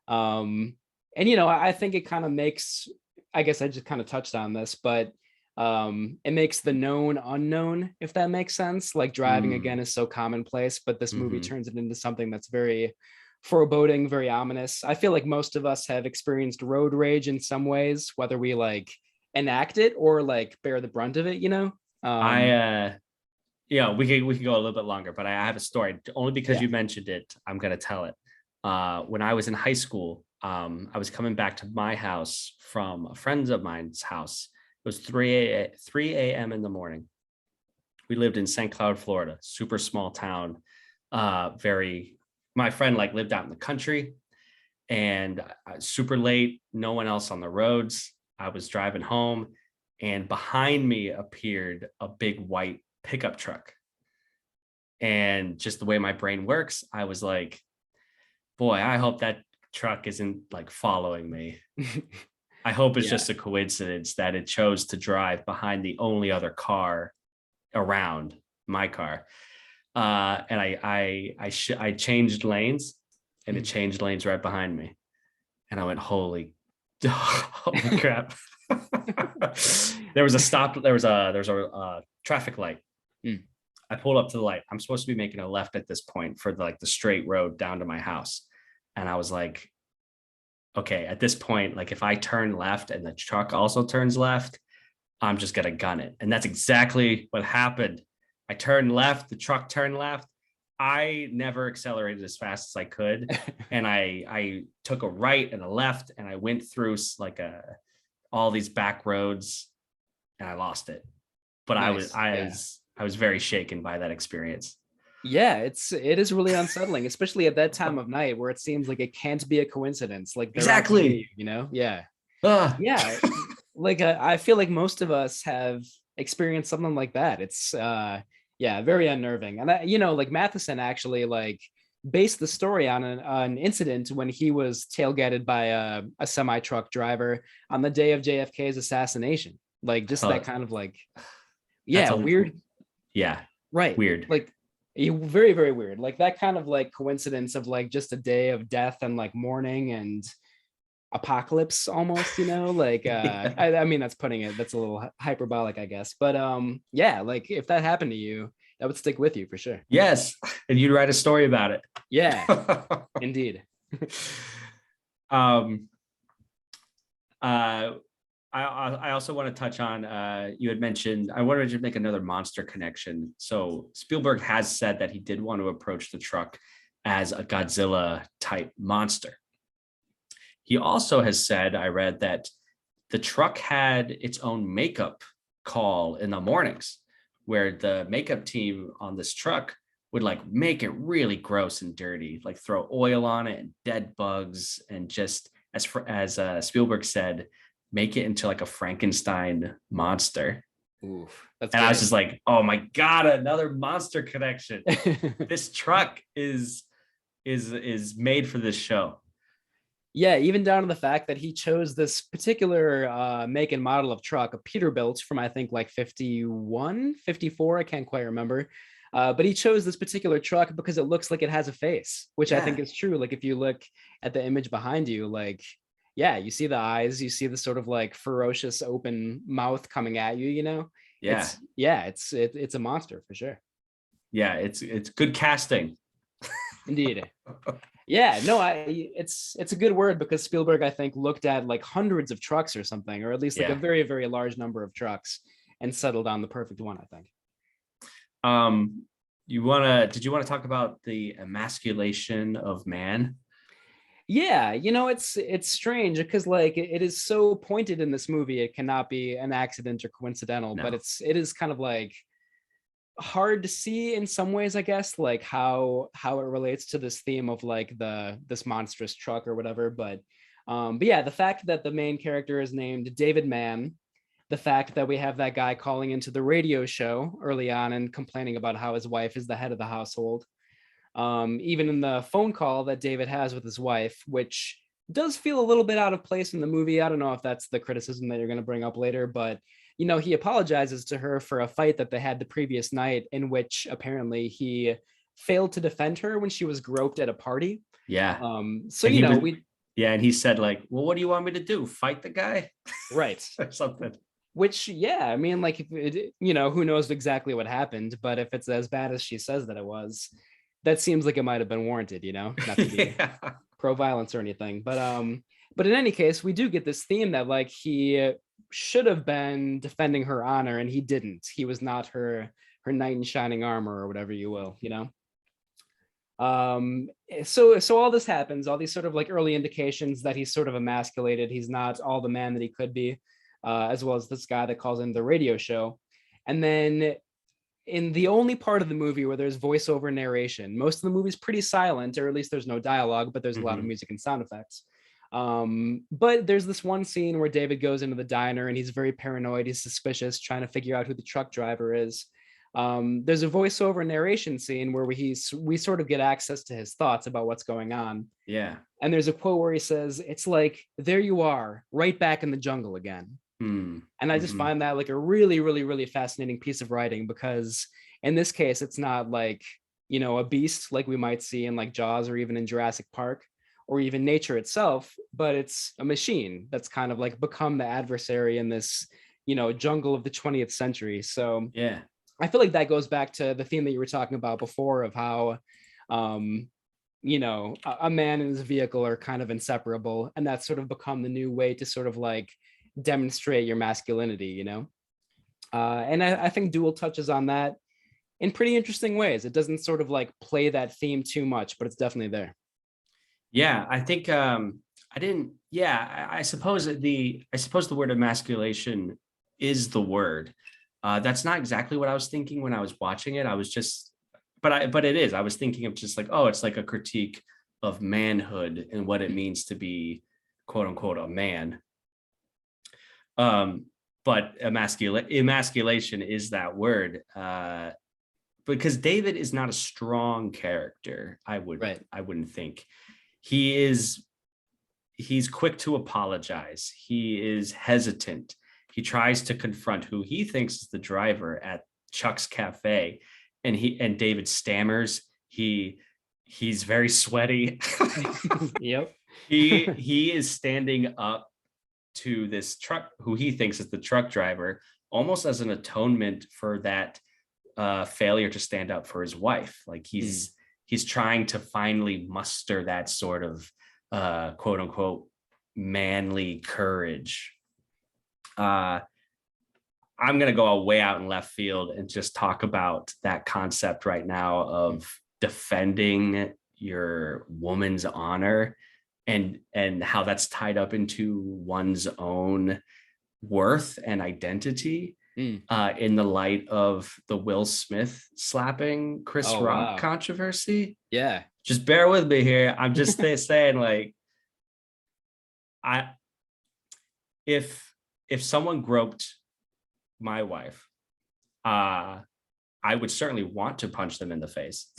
Um, and I think it kind of makes, I guess I just kind of touched on this, but it makes the known unknown, if that makes sense. Like driving Mm, again is so commonplace, but this movie hmm. turns it into something that's very foreboding, very ominous. I feel like most of us have experienced road rage in some ways, whether we like enact it or like bear the brunt of it. I Um, we can go a little bit longer, but I have a story. Only because yeah. you mentioned it, I'm gonna tell it. When I was in high school, I was coming back to my house from a friend of mine's house. It was 3 a.m. in the morning. We lived in St. Cloud, Florida, super small town. Very, my friend like lived out in the country, and super late, no one else on the roads. I was driving home, and behind me appeared a big white pickup truck. And just the way my brain works, I was like, boy, I hope that truck isn't like following me. I hope it's Yeah. just a coincidence that it chose to drive behind the only other car around, my car. And I changed lanes, and it changed lanes right behind me. And I went, holy crap. There was a stop, there was a traffic light. Mm. I pulled up to the light. I'm supposed to be making a left at this point for the straight road down to my house. And I was like, okay, at this point, like if I turn left and the truck also turns left, I'm just gonna gun it. And that's exactly what happened. I turned left, the truck turned left. I never accelerated as fast as I could. And I took a right and a left, and I went through like all these back roads, and I lost it. But I was Nice. I Yeah. was I was very shaken by that experience. Yeah, it is really unsettling, especially at that time of night where it seems like it can't be a coincidence. Like they're out to get Exactly. you. Yeah. Ah, Yeah. Like I feel like most of us have experienced something like that. Yeah, very unnerving. And like Matheson actually like based the story on an incident when he was tailgated by a semi truck driver on the day of JFK's assassination. Like just that Oh, kind of like, that's yeah, a little, weird. yeah, Right. weird. Like very, very weird. Like that kind of like coincidence of like just a day of death and like mourning and apocalypse almost, like Yeah. I mean that's a little hyperbolic, I guess. But yeah, like if that happened to you, that would stick with you for sure. Yes, and you'd write a story about it. Yeah, indeed. um, uh, I also want to touch on you had mentioned I wanted to make another monster connection. So Spielberg has said that he did want to approach the truck as a Godzilla type monster. He also has said, I read, that the truck had its own makeup call in the mornings, where the makeup team on this truck would like make it really gross and dirty, like throw oil on it and dead bugs, and just as Spielberg said, make it into like a Frankenstein monster. Oof, that's And I was great. just like, oh my god, another monster connection. This truck is made for this show. Yeah, even down to the fact that he chose this particular make and model of truck, a Peterbilt from I think like 51, 54, I can't quite remember. But he chose this particular truck because it looks like it has a face, which I think Yeah, is true. Like if you look at the image behind you, like yeah, you see the eyes, you see the sort of like ferocious open mouth coming at you. yeah, It's a monster for sure. yeah. It's good casting. Indeed. Yeah, no, it's a good word because Spielberg, I think, looked at like hundreds of trucks or something, or at least like a Yeah. very, very large number of trucks and settled on the perfect one, I think. Um, did you want to talk about the emasculation of man? Yeah, it's strange because like it is so pointed in this movie, it cannot be an accident or coincidental, but No. it is kind of like hard to see in some ways, I guess, like how it relates to this theme of like this monstrous truck or whatever. But yeah, the fact that the main character is named David Mann, the fact that we have that guy calling into the radio show early on and complaining about how his wife is the head of the household. Even in the phone call that David has with his wife, which does feel a little bit out of place in the movie. I don't know if that's the criticism that you're going to bring up later, but he apologizes to her for a fight that they had the previous night in which apparently he failed to defend her when she was groped at a party. Yeah. So And he was, we yeah, and he said, like, well, what do you want me to do? Fight the guy? right. Or something. Which, yeah, I mean, like, if who knows exactly what happened, but if it's as bad as she says that it was, that seems like it might have been warranted, not to be Yeah. pro violence or anything. But in any case, we do get this theme that like he should have been defending her honor and he didn't. He was not her knight in shining armor or whatever you will. So all this happens, all these sort of like early indications that he's sort of emasculated, he's not all the man that he could be, as well as this guy that calls in the radio show. And then in the only part of the movie where there's voiceover narration, most of the movie's pretty silent, or at least there's no dialogue, but there's a lot of Mhm. music and sound effects. But there's this one scene where David goes into the diner and he's very paranoid, he's suspicious, trying to figure out who the truck driver is. There's a voiceover narration scene where we sort of get access to his thoughts about what's going on. Yeah. And there's a quote where he says, "It's like, there you are, right back in the jungle again." Hmm. And I just Mhm. find that like a really, really, really fascinating piece of writing because in this case, it's not like, a beast like we might see in like Jaws or even in Jurassic Park or even nature itself, but it's a machine that's kind of like become the adversary in this, jungle of the 20th century. So Yeah. I feel like that goes back to the theme that you were talking about before of how, um, a man and his vehicle are kind of inseparable. And that's sort of become the new way to sort of like demonstrate your masculinity. And I think Duel touches on that in pretty interesting ways. It doesn't sort of like play that theme too much, but it's definitely there. Yeah. I think I didn't, yeah, I suppose the word emasculation is the word. That's not exactly what I was thinking when I was watching it. I was just, but it is. I was thinking of just like, oh, it's like a critique of manhood and what it means to be quote unquote a man. Um, but emasculation is that word. because David is not a strong character. Right. I wouldn't think. He's quick to apologize. He is hesitant. He tries to confront who he thinks is the driver at Chuck's Cafe, and David stammers. He's very sweaty. Yep. He is standing up to this truck who he thinks is the truck driver, almost as an atonement for that failure to stand up for his wife. Like he's trying to finally muster that sort of quote unquote manly courage. I'm going to go way out in left field and just talk about that concept right now of defending your woman's honor and how that's tied up into one's own worth and identity in the light of the Will Smith slapping Chris Rock controversy. Yeah. Just bear with me here. I'm just saying, like, if someone groped my wife, I would certainly want to punch them in the face.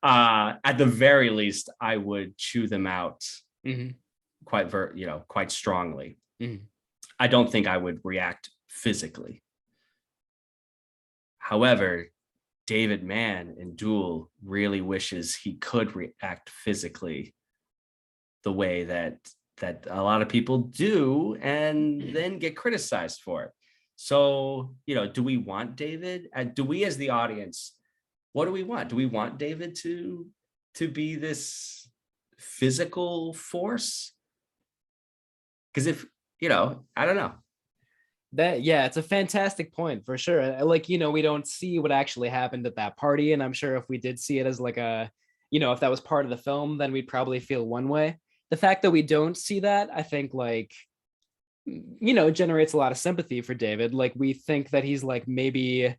At the very least, I would chew them out quite strongly. I don't think I would react physically. However, David Mann in Duel really wishes he could react physically the way that a lot of people do and then get criticized for it. So, do we want David? Do we as the audience, what do we want? Do we want David to be this physical force? Because if, I don't know. It's a fantastic point for sure. Like, we don't see what actually happened at that party. And I'm sure if we did see it as like if that was part of the film, then we'd probably feel one way. The fact that we don't see that, I think generates a lot of sympathy for David. Like we think that he's like maybe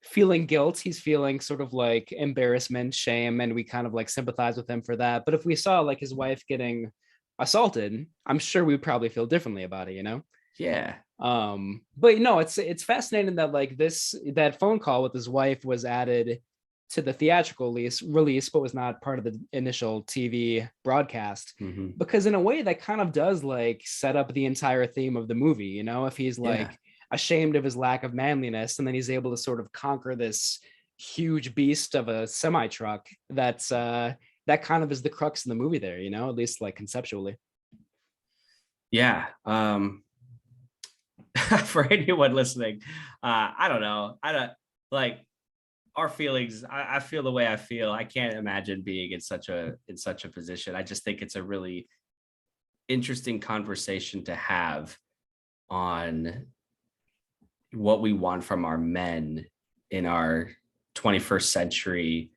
feeling guilt. He's feeling sort of like embarrassment, shame, and we kind of like sympathize with him for that. But if we saw like his wife getting assaulted, I'm sure we'd probably feel differently about it, Yeah. But it's fascinating that like that phone call with his wife was added to the theatrical release, but was not part of the initial TV broadcast, because in a way that kind of does like set up the entire theme of the movie. If he's like ashamed of his lack of manliness, and then he's able to sort of conquer this huge beast of a semi truck, that kind of is the crux of the movie there, at least like conceptually. Yeah. For anyone listening, I don't know. I don't like our feelings. I feel the way I feel. I can't imagine being in such a position. I just think it's a really interesting conversation to have on what we want from our men in our 21st century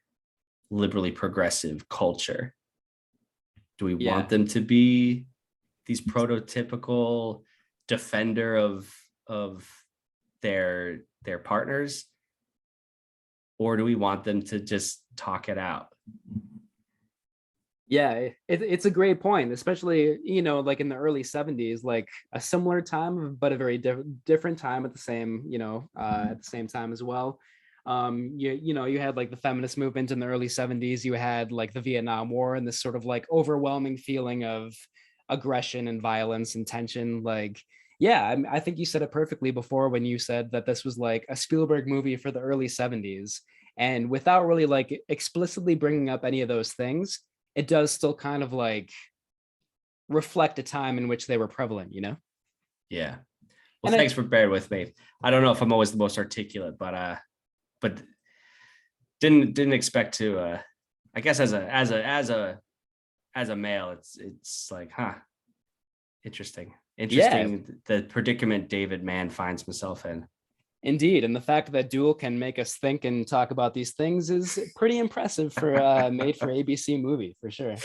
liberally progressive culture. Do we want them to be these prototypical defender of their partners, or do we want them to just talk it out? Yeah, it's a great point, especially like in the early 70s, like a similar time but a very different time at the same time as well. You had like the feminist movement in the early 70s. You had like the Vietnam War and this sort of like overwhelming feeling of aggression and violence and tension. Like, I think you said it perfectly before when you said that this was like a Spielberg movie for the early 70s, and without really like explicitly bringing up any of those things, it does still kind of like reflect a time in which they were prevalent, Yeah. Well, thanks for bearing with me. I don't know if I'm always the most articulate, but didn't expect to. I guess as a male, it's like, interesting. The predicament David Mann finds himself in. Indeed, and the fact that Duel can make us think and talk about these things is pretty impressive for a made for ABC movie, for sure.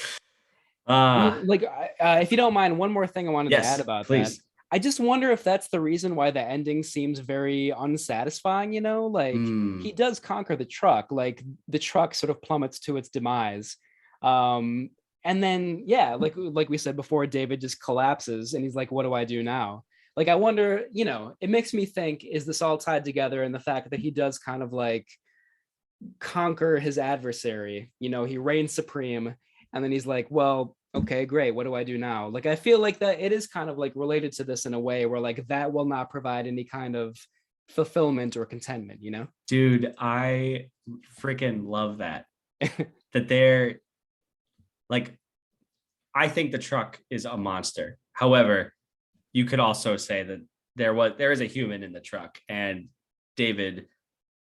If you don't mind, one more thing I wanted to add about that. I just wonder if that's the reason why the ending seems very unsatisfying. He does conquer the truck, like the truck sort of plummets to its demise. And then, like we said before, David just collapses and he's like, what do I do now? Like, I wonder, it makes me think, is this all tied together in the fact that he does kind of like conquer his adversary? He reigns supreme, and then he's like, well, okay, great, what do I do now? Like, I feel like that it is kind of like related to this in a way where like that will not provide any kind of fulfillment or contentment. Dude, I freaking love that. That they're like, I think the truck is a monster. However, you could also say that there is a human in the truck, and David,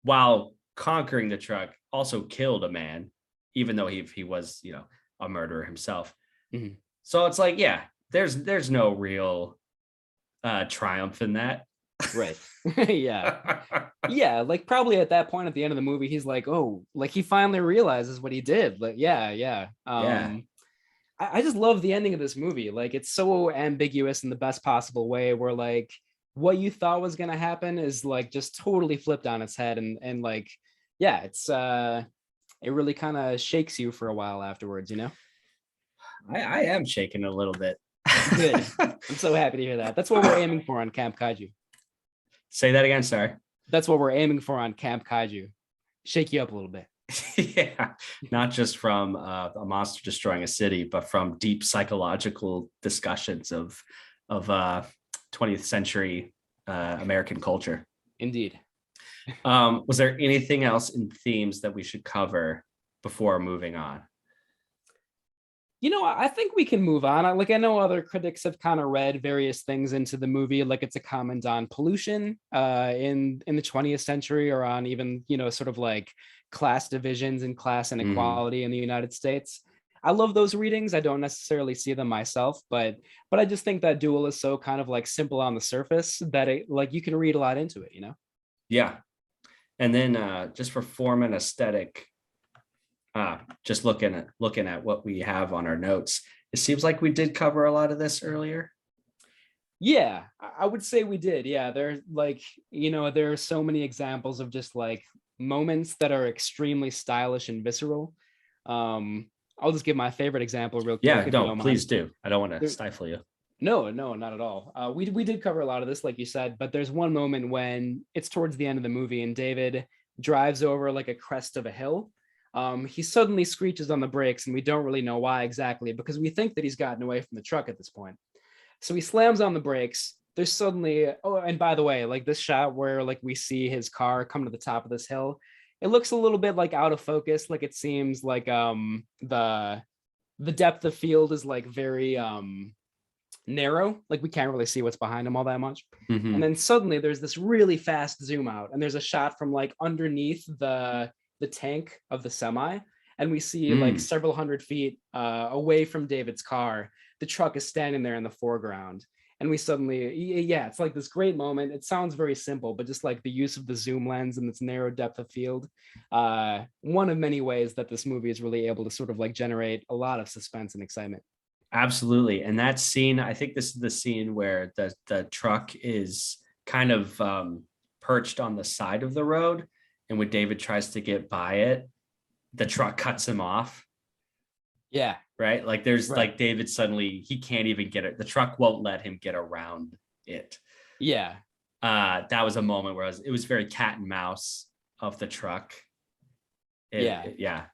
while conquering the truck, also killed a man, even though he was, a murderer himself. Mhm. So it's like, yeah, there's no real triumph in that. Right. Yeah. Yeah, like probably at that point at the end of the movie, he's like, oh, like he finally realizes what he did. Like, yeah. Yeah. I just love the ending of this movie. Like, it's so ambiguous in the best possible way, where like what you thought was gonna happen is like just totally flipped on its head, and like, yeah, it really kind of shakes you for a while afterwards. I am shaking a little bit. Good. I'm so happy to hear that. That's what we're aiming for on Camp Kaiju. Say that again, sorry. That's what we're aiming for on Camp Kaiju. Shake you up a little bit. Yeah, not just from a monster destroying a city, but from deep psychological discussions of 20th century American culture. Indeed. Was there anything else in themes that we should cover before moving on? I think we can move on. I know other critics have kind of read various things into the movie, like it's a comment on pollution in the 20th century, or on even, sort of like class divisions and class inequality in the United States. I love those readings. I don't necessarily see them myself, but I just think that Duel is so kind of like simple on the surface that it, like, you can read a lot into it. Yeah. And then just for form and aesthetic, just looking at what we have on our notes, it seems like we did cover a lot of this earlier. Yeah, I would say we did. Yeah, there's like, there are so many examples of just like moments that are extremely stylish and visceral. I'll just give my favorite example real quick, Yeah, if you no, don't mind. please do. I don't want to stifle you. No, not at all. We did cover a lot of this, like you said, but there's one moment when it's towards the end of the movie and David drives over like a crest of a hill. He suddenly screeches on the brakes, and we don't really know why exactly, because we think that he's gotten away from the truck at this point. So he slams on the brakes. There's suddenly, oh, and by the way, like this shot where like we see his car come to the top of this hill, it looks a little bit like out of focus. Like it seems like the depth of field is like very narrow. Like we can't really see what's behind him all that much. Mm-hmm. And then suddenly there's this really fast zoom out, and there's a shot from like underneath the tank of the semi, and we see like several hundred feet away from David's car, the truck is standing there in the foreground, and we suddenly, yeah, it's like this great moment. It sounds very simple, but just like the use of the zoom lens and its narrow depth of field, one of many ways that this movie is really able to sort of like generate a lot of suspense and excitement. Absolutely. And that scene, I think this is the scene where the truck is kind of perched on the side of the road, and when David tries to get by it, the truck cuts him off. Yeah. Right. Like there's like David suddenly, he can't even get it. The truck won't let him get around it. Yeah. That was a moment where it was very cat and mouse of the truck. Yeah. Yeah.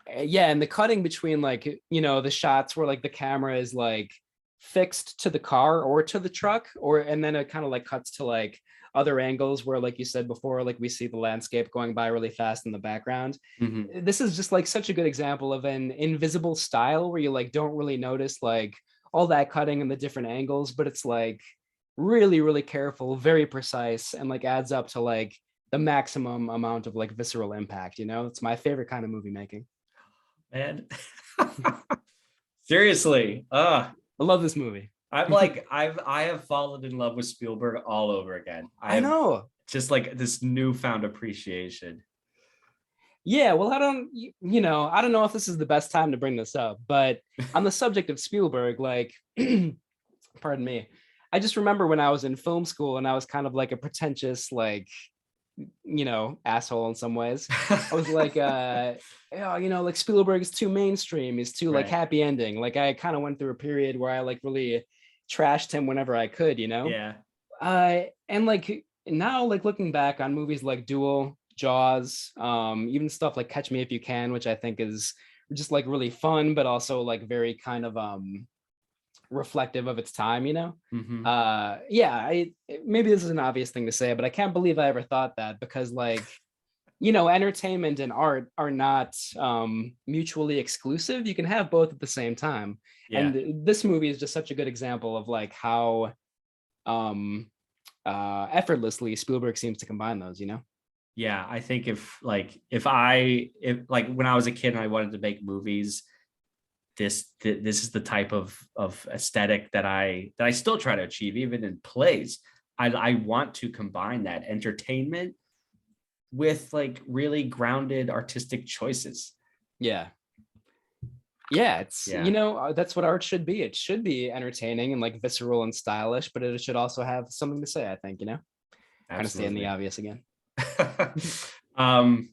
And the cutting between like, the shots where like the camera is like fixed to the car or to the truck, and then it kind of like cuts to like other angles where, like you said before, like we see the landscape going by really fast in the background. Mm-hmm. This is just like such a good example of an invisible style where you like don't really notice like all that cutting and the different angles, but it's like really, really careful, very precise, and like adds up to like the maximum amount of like visceral impact. It's my favorite kind of movie making. Man. Seriously. I love this movie. I'm like, I have fallen in love with Spielberg all over again. I know. Just like this newfound appreciation. Yeah, well, I don't know if this is the best time to bring this up, but on the subject of Spielberg, like, pardon me, I just remember when I was in film school and I was kind of like a pretentious, like, asshole in some ways. I was like, like Spielberg is too mainstream. He's too like happy ending. Like I kind of went through a period where I like really trashed him whenever I could, Yeah. And like now, like looking back on movies like Duel, Jaws, even stuff like Catch Me If You Can, which I think is just like really fun, but also like very kind of reflective of its time, you know. Hmm. Yeah, maybe this is an obvious thing to say, but I can't believe I ever thought that, because like, you know, entertainment and art are not mutually exclusive. You can have both at the same time, Yeah. and this movie is just such a good example of like how um effortlessly Spielberg seems to combine those, you know. Yeah, I think if like when I was a kid and I wanted to make movies, this is the type of aesthetic that I still try to achieve even in plays. I want to combine that entertainment with like really grounded artistic choices. Yeah, yeah, it's, you Yeah, know, that's what art should be. It should be entertaining and like visceral and stylish, but it should also have something to say, I think, you know. Kind of stating the absolutely. obvious again. um,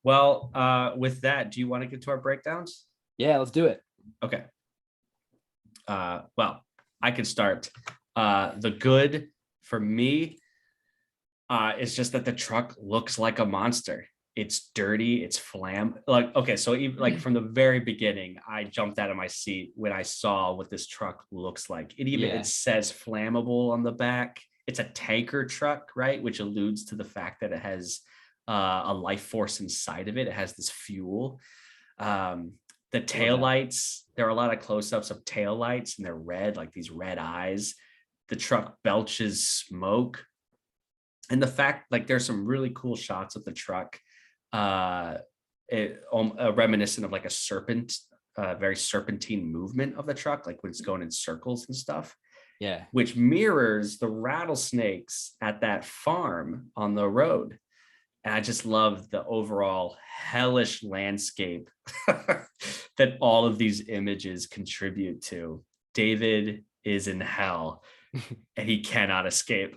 well, with that, do you want to get to our breakdowns? Yeah, let's do it. Okay. Well, I can start. The good for me is just that the truck looks like a monster. It's dirty. It's like okay. So even like from the very beginning, I jumped out of my seat when I saw what this truck looks like. It Yeah, says flammable on the back. It's a tanker truck, right? Which alludes to the fact that it has a life force inside of it. It has this fuel. Um, the I love tail that. lights, there are a lot of close-ups of tail lights, and they're red, like these red eyes. The truck belches smoke, and the fact like there's some really cool shots of the truck, uh reminiscent of like a serpent, very serpentine movement of the truck, like when it's going in circles and stuff, Yeah. which mirrors the rattlesnakes at that farm on the road. And I just love the overall hellish landscape that all of these images contribute to. David is in hell and he cannot escape.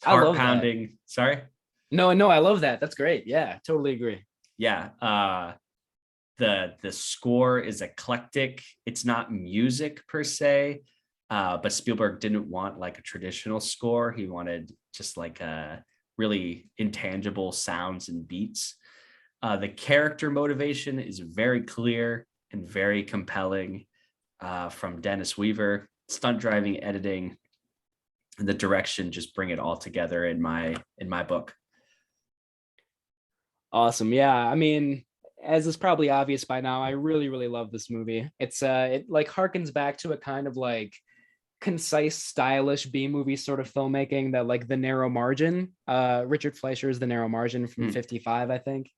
I Heart love that. pounding. Sorry. No, no, I love that. That's great. Yeah, totally agree. Yeah. The score is eclectic. It's not music per se, but Spielberg didn't want like a traditional score. He wanted just like a really intangible sounds and beats. The character motivation is very clear and very compelling, from Dennis Weaver. Stunt driving, editing, and the direction just bring it all together in my book. Awesome. Yeah, I mean, as is probably obvious by now, I really, really love this movie. It like harkens back to a kind of like concise, stylish B movie sort of filmmaking that like The Narrow Margin. Richard Fleischer's The Narrow Margin from Mm. 55, I think.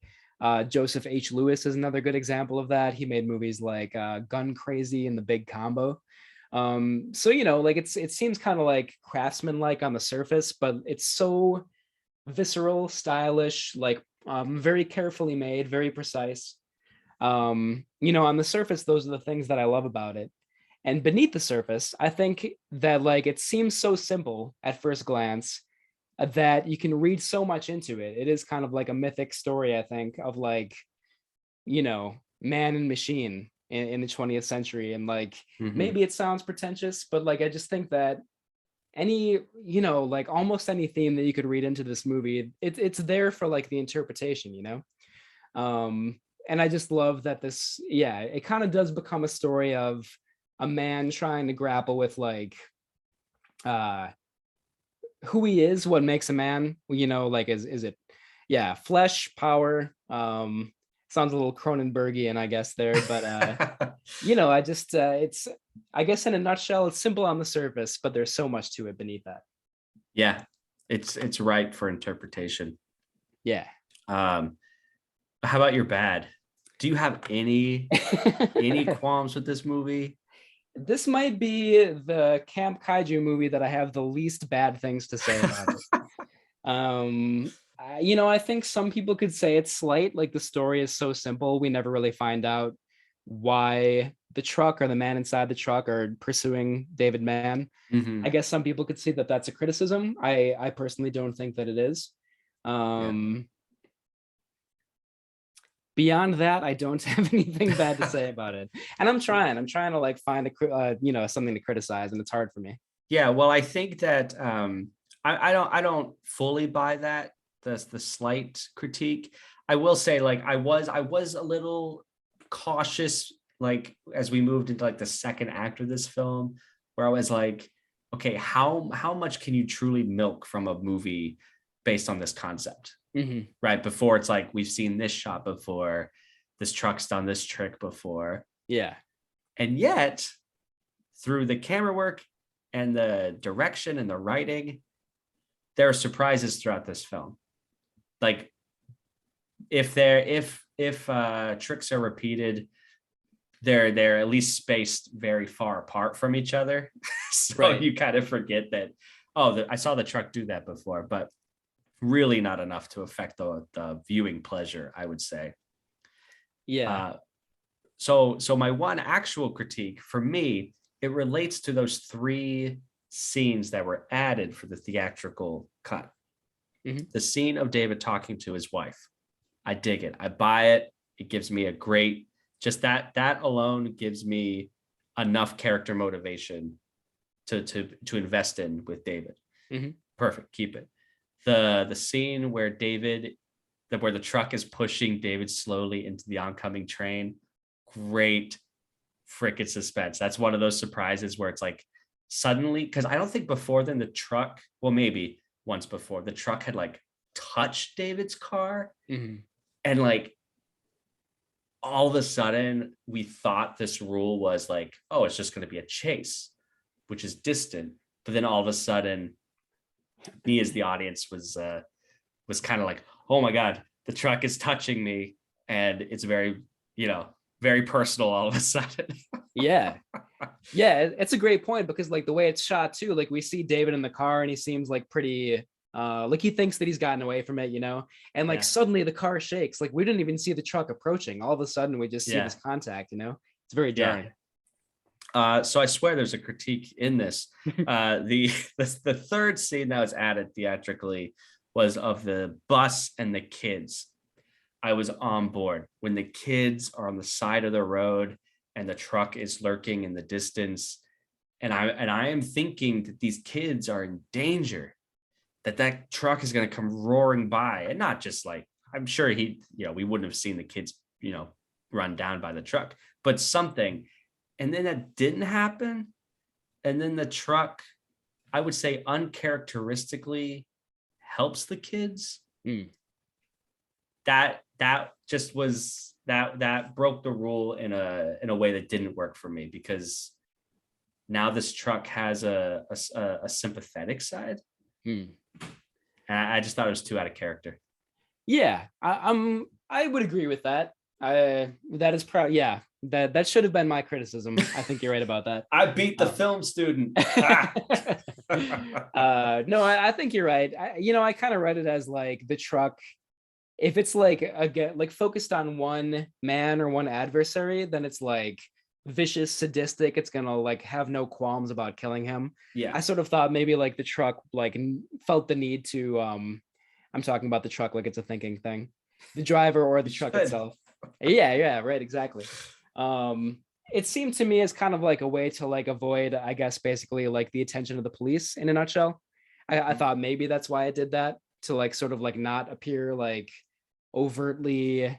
Joseph H. Lewis is another good example of that. He made movies like Gun Crazy and The Big Combo. So you know, like it seems kind of like craftsman like on the surface, but it's so visceral, stylish, like very carefully made, very precise. You know, on the surface, those are the things that I love about it. And beneath the surface, I think that like it seems so simple at first glance, that you can read so much into it. It is kind of like a mythic story, I think, of like, you know, man and machine in the 20th century. And like Mm-hmm. maybe it sounds pretentious, but like I just think that any, you know, like almost any theme that you could read into this movie, it's there for like the interpretation, you know. And I just love that this, yeah, it kind of does become a story of a man trying to grapple with like uh who he is, what makes a man, you know, like is it, yeah, flesh, power, sounds a little Cronenbergian, I guess there, but you know, I just it's, I guess in a nutshell, it's simple on the surface, but there's so much to it beneath that. Yeah, it's ripe for interpretation. Yeah. Um, how about your bad? Do you have any qualms with this movie? This might be the Camp Kaiju movie that I have the least bad things to say about it. You know, I think some people could say it's slight, like the story is so simple, we never really find out why the truck or the man inside the truck are pursuing David Mann. I Hmm. guess some people could see that that's a criticism. I personally don't think that it is. Yeah. Um, Beyond that, I don't have anything bad to say about it. And I'm trying to like find you know, something to criticize, and it's hard for me. Yeah, well, I think that I don't fully buy that. The slight critique. I will say, like, I was a little cautious, like as we moved into like the second act of this film, where I was like, okay, how much can you truly milk from a movie based on this concept? Hmm. Right. Before it's like we've seen this shot before, this truck's done this trick before. Yeah. And yet, through the camera work and the direction and the writing, there are surprises throughout this film. Like if tricks are repeated, they're at least spaced very far apart from each other. So Right. you kind of forget that, oh, I saw the truck do that before, but really not enough to affect the viewing pleasure, I would say. Yeah. Uh, so my one actual critique for me, it relates to those three scenes that were added for the theatrical cut. Hmm. The scene of David talking to his wife. I dig it. I buy it. It gives me a great, just that alone gives me enough character motivation to invest in with David. Hmm. Perfect. Keep it. The scene where where the truck is pushing David slowly into the oncoming train. Great freaking suspense. That's one of those surprises where it's like suddenly, because I don't think before then the truck, well, maybe once before, the truck had like touched David's car. Hmm. And like all of a sudden, we thought this rule was like, oh, it's just going to be a chase, which is distant. But then all of a sudden, me as the audience was kind of like, oh my God, the truck is touching me. And it's very, very personal all of a sudden. Yeah. Yeah, it's a great point because like the way it's shot too, like we see David in the car and he seems like pretty like he thinks that he's gotten away from it, and like Yeah. suddenly the car shakes. Like we didn't even see the truck approaching. All of a sudden we just see Yeah. this contact, It's very Yeah. jarring. So I swear there's a critique in this. The third scene that was added theatrically was of the bus and the kids. I was on board when the kids are on the side of the road and the truck is lurking in the distance, and I am thinking that these kids are in danger, that truck is going to come roaring by, and not just like, I'm sure we wouldn't have seen the kids, run down by the truck, but something. And then that didn't happen. And then the truck, I would say, uncharacteristically helps the kids. Mm. That just was that broke the rule in a way that didn't work for me, because now this truck has a sympathetic side. Mm. And I just thought it was too out of character. Yeah, I would agree with that. That is proud. Yeah, that should have been my criticism. I think you're right about that. I beat the film student. No, I think you're right. I kind of read it as like the truck. If it's like again like focused on one man or one adversary, then it's like vicious, sadistic. It's gonna like have no qualms about killing him. I Yeah. sort of thought maybe like the truck like felt the need to I'm talking about the truck like it's a thinking thing, the driver or the truck itself. Yeah, right, exactly. It seemed to me as kind of like a way to like avoid, I guess, basically like the attention of the police in a nutshell. I thought maybe that's why it did that, to like sort of like not appear like overtly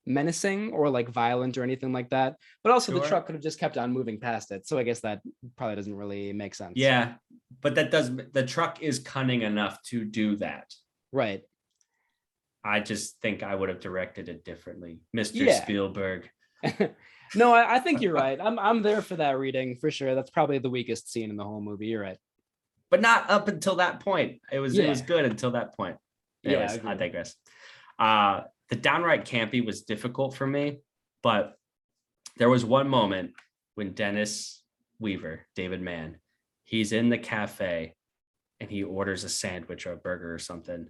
menacing or like violent or anything like that. But also the Sure. truck could have just kept on moving past it. So I guess that probably doesn't really make sense. Yeah, but the truck is cunning enough to do that. Right. I just think I would have directed it differently, Mr. Yeah. Spielberg. No, I think you're right. I'm there for that reading for sure. That's probably the weakest scene in the whole movie. You're right. But not up until that point. It was Yeah. good until that point. Yeah, Anyways, I agreed. digress. The downright campy was difficult for me, but there was one moment when Dennis Weaver, David Mann, he's in the cafe and he orders a sandwich or a burger or something.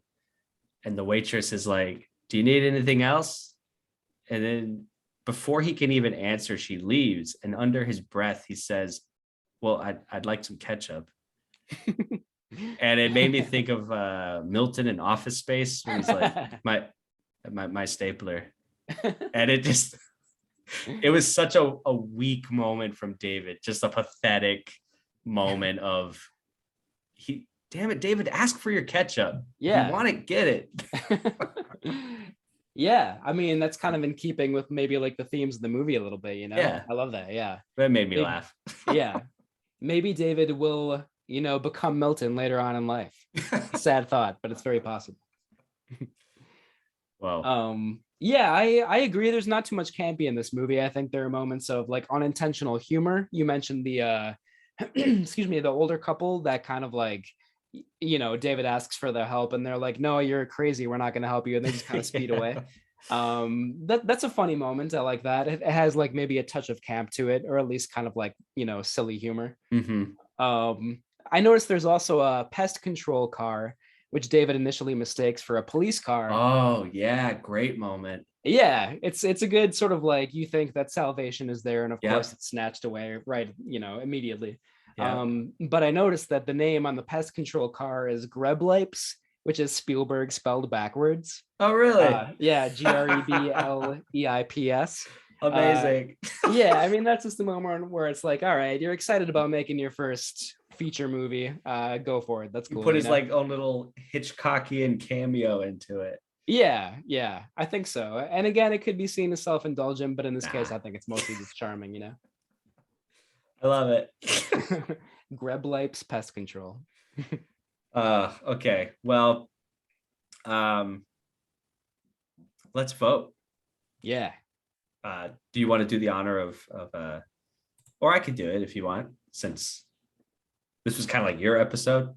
And the waitress is like, "Do you need anything else?" And then before he can even answer, she leaves. And under his breath, he says, "Well, I'd like some ketchup." And it made me think of Milton in Office Space when he's like, my stapler. And it was such a weak moment from David, just a pathetic moment of damn it, David, ask for your ketchup. If you Yeah. want it, get it. Yeah, I mean that's kind of in keeping with maybe like the themes of the movie a little bit, you know. Yeah, I love that. Yeah. that made me Maybe, laugh. yeah. Maybe David will, become Milton later on in life. Sad thought, but it's very possible. Well, Yeah, I agree. There's not too much campy in this movie. I think there are moments of like unintentional humor. You mentioned the excuse me, the older couple that kind of like David asks for their help and they're like, no, you're crazy, we're not going to help you, and they just kind of speed away. yeah. That's a funny moment. I like that. It has like maybe a touch of camp to it, or at least kind of like silly humor. Mm-hmm. I noticed there's also a pest control car which David initially mistakes for a police car. Oh yeah, great moment. Yeah, it's a good sort of like, you think that salvation is there, and of course Yep. it's snatched away right immediately. Yep. But I noticed that the name on the pest control car is Grebleips, which is Spielberg spelled backwards. Oh really? Yeah, Grebleips. Amazing. Yeah, I mean that's just the moment where it's like, all right, you're excited about making your first feature movie, go for it. That's He cool, put his like own little Hitchcockian cameo into it. Yeah, I think so. And again, it could be seen as self-indulgent, but in this case, Nah, I think it's mostly just charming, I love it. Grebleips pest control. Okay. Well, let's vote. Yeah. Do you want to do the honor of or I could do it if you want, since this was kind of like your episode.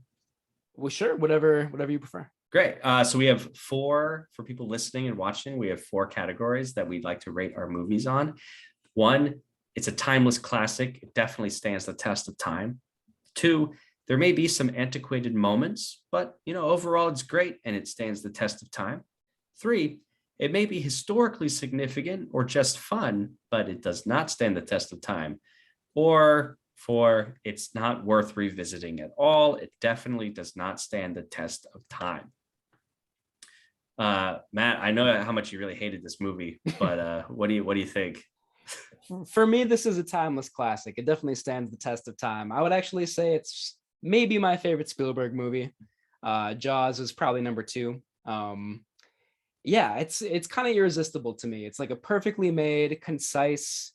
Well, sure, whatever you prefer. Great. So we have four, for people listening and watching, we have four categories that we'd like to rate our movies on. One, it's a timeless classic. It definitely stands the test of time. Two, there may be some antiquated moments, but overall it's great and it stands the test of time. Three, it may be historically significant or just fun, but it does not stand the test of time. Or four, it's not worth revisiting at all. It definitely does not stand the test of time. Matt, I know how much you really hated this movie, but what do you think? For me, this is a timeless classic. It definitely stands the test of time. I would actually say it's maybe my favorite Spielberg movie. Jaws is probably number two. Yeah, it's kind of irresistible to me. It's like a perfectly made, concise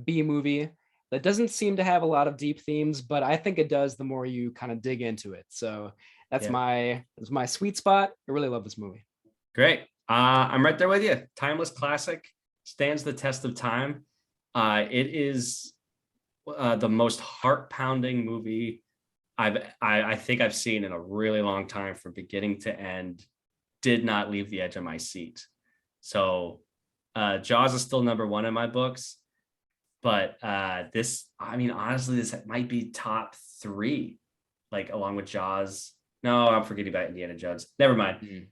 B movie that doesn't seem to have a lot of deep themes, but I think it does the more you kind of dig into it. So that's Yeah. my sweet spot. I really love this movie. Great. I'm right there with you. Timeless classic, stands the test of time. It is the most heart-pounding movie I think I've seen in a really long time, from beginning to end. Did not leave the edge of my seat. So Jaws is still number one in my books, but this, I mean, honestly, this might be top three, like along with Jaws. No, I'm forgetting about Indiana Jones. Never mind. Mm.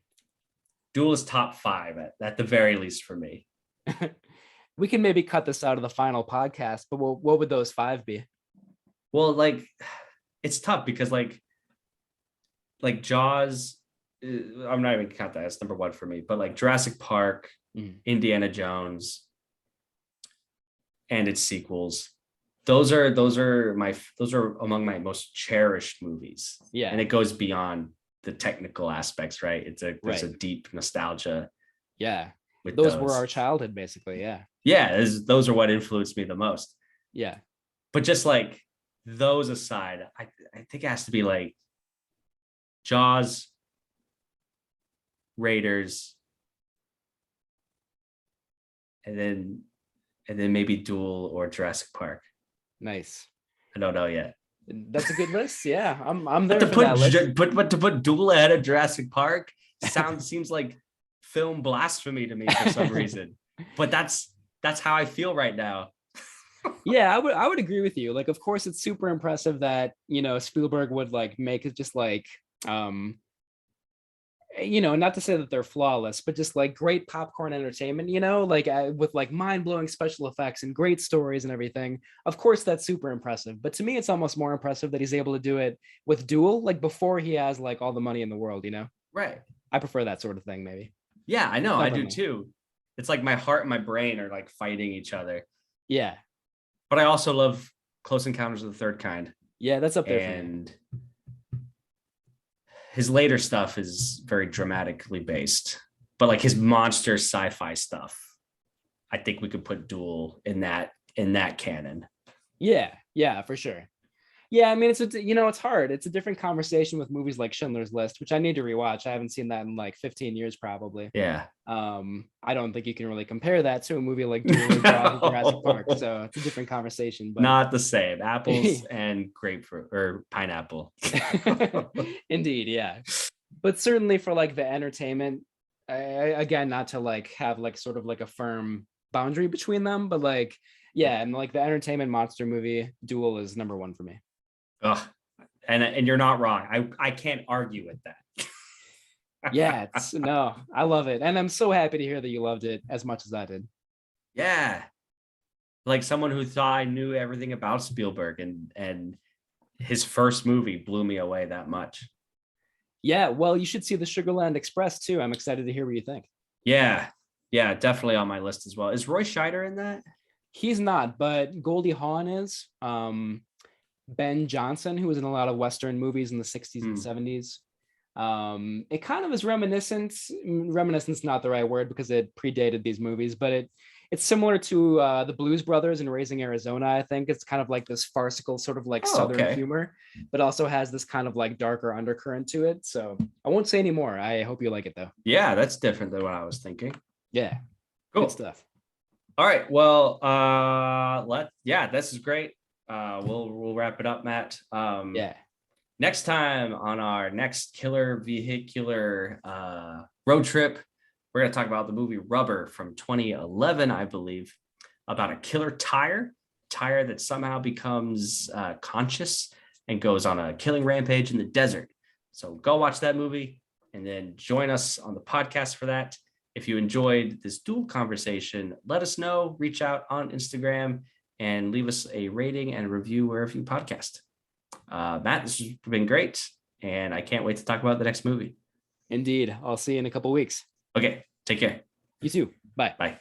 Duel is top five at the very least for me. We can maybe cut this out of the final podcast, but what would those five be? Well, like, it's tough because like Jaws, I'm not even gonna count that as number one for me, but like Jurassic Park, Indiana Jones, and its sequels, those are among my most cherished movies. Yeah, and it goes beyond the technical aspects, right? There's a right. deep nostalgia. Yeah, With those were our childhood, basically. Yeah, those are what influenced me the most. Yeah. But just like those aside, I think it has to be like Jaws, Raiders, and then maybe Duel or Jurassic Park. Nice. I don't know yet. That's a good list. Yeah, I'm there But for that list. But to put Duel ahead of Jurassic Park seems like film blasphemy to me for some reason. But that's how I feel right now. Yeah, I would agree with you. Like, of course, it's super impressive that Spielberg would like make it just like not to say that they're flawless, but just like great popcorn entertainment, like with like mind-blowing special effects and great stories and everything. Of course, that's super impressive. But to me, it's almost more impressive that he's able to do it with Duel, like before he has like all the money in the world, Right. I prefer that sort of thing, maybe. Yeah, I know. I do Definitely. too. It's like my heart and my brain are like fighting each other. Yeah. But I also love Close Encounters of the Third Kind. Yeah, that's up there for me. And his later stuff is very dramatically based, but like his monster sci-fi stuff, I think we could put Duel in that canon. Yeah, for sure. Yeah, I mean, it's hard. It's a different conversation with movies like Schindler's List, which I need to rewatch. I haven't seen that in like 15 years probably. Yeah. I don't think you can really compare that to a movie like Duel or Jaws or Jurassic Park. So it's a different conversation, but Not the same. Apples and grapefruit or pineapple. indeed, yeah. But certainly for like the entertainment, again, not to like have like sort of like a firm boundary between them, but like, yeah, and like the entertainment monster movie, Duel is number one for me. Ugh. And you're not wrong. I can't argue with that. Yeah, no, I love it. And I'm so happy to hear that you loved it as much as I did. Yeah. Like someone who thought I knew everything about Spielberg, and his first movie blew me away that much. Yeah, well, you should see the Sugarland Express too. I'm excited to hear what you think. Yeah. Yeah, definitely on my list as well. Is Roy Scheider in that? He's not, but Goldie Hawn is. Ben Johnson, who was in a lot of Western movies in the 60s and 70s. It kind of is reminiscence, not the right word because it predated these movies, but it's similar to the Blues Brothers in Raising Arizona. I think it's kind of like this farcical sort of like Southern humor, but also has this kind of like darker undercurrent to it. So I won't say any more. I hope you like it though. Yeah, that's different than what I was thinking. Yeah. Cool Good stuff. All right. Well, this is great. We'll wrap it up, Matt. Yeah. Next time on our next killer vehicular road trip, we're going to talk about the movie Rubber from 2011, I believe, about a killer tire that somehow becomes conscious and goes on a killing rampage in the desert. So go watch that movie and then join us on the podcast for that. If you enjoyed this Duel conversation, let us know, reach out on Instagram and leave us a rating and review wherever you podcast. Matt, this has been great, and I can't wait to talk about the next movie. Indeed. I'll see you in a couple weeks. Okay, take care. You too. Bye. Bye.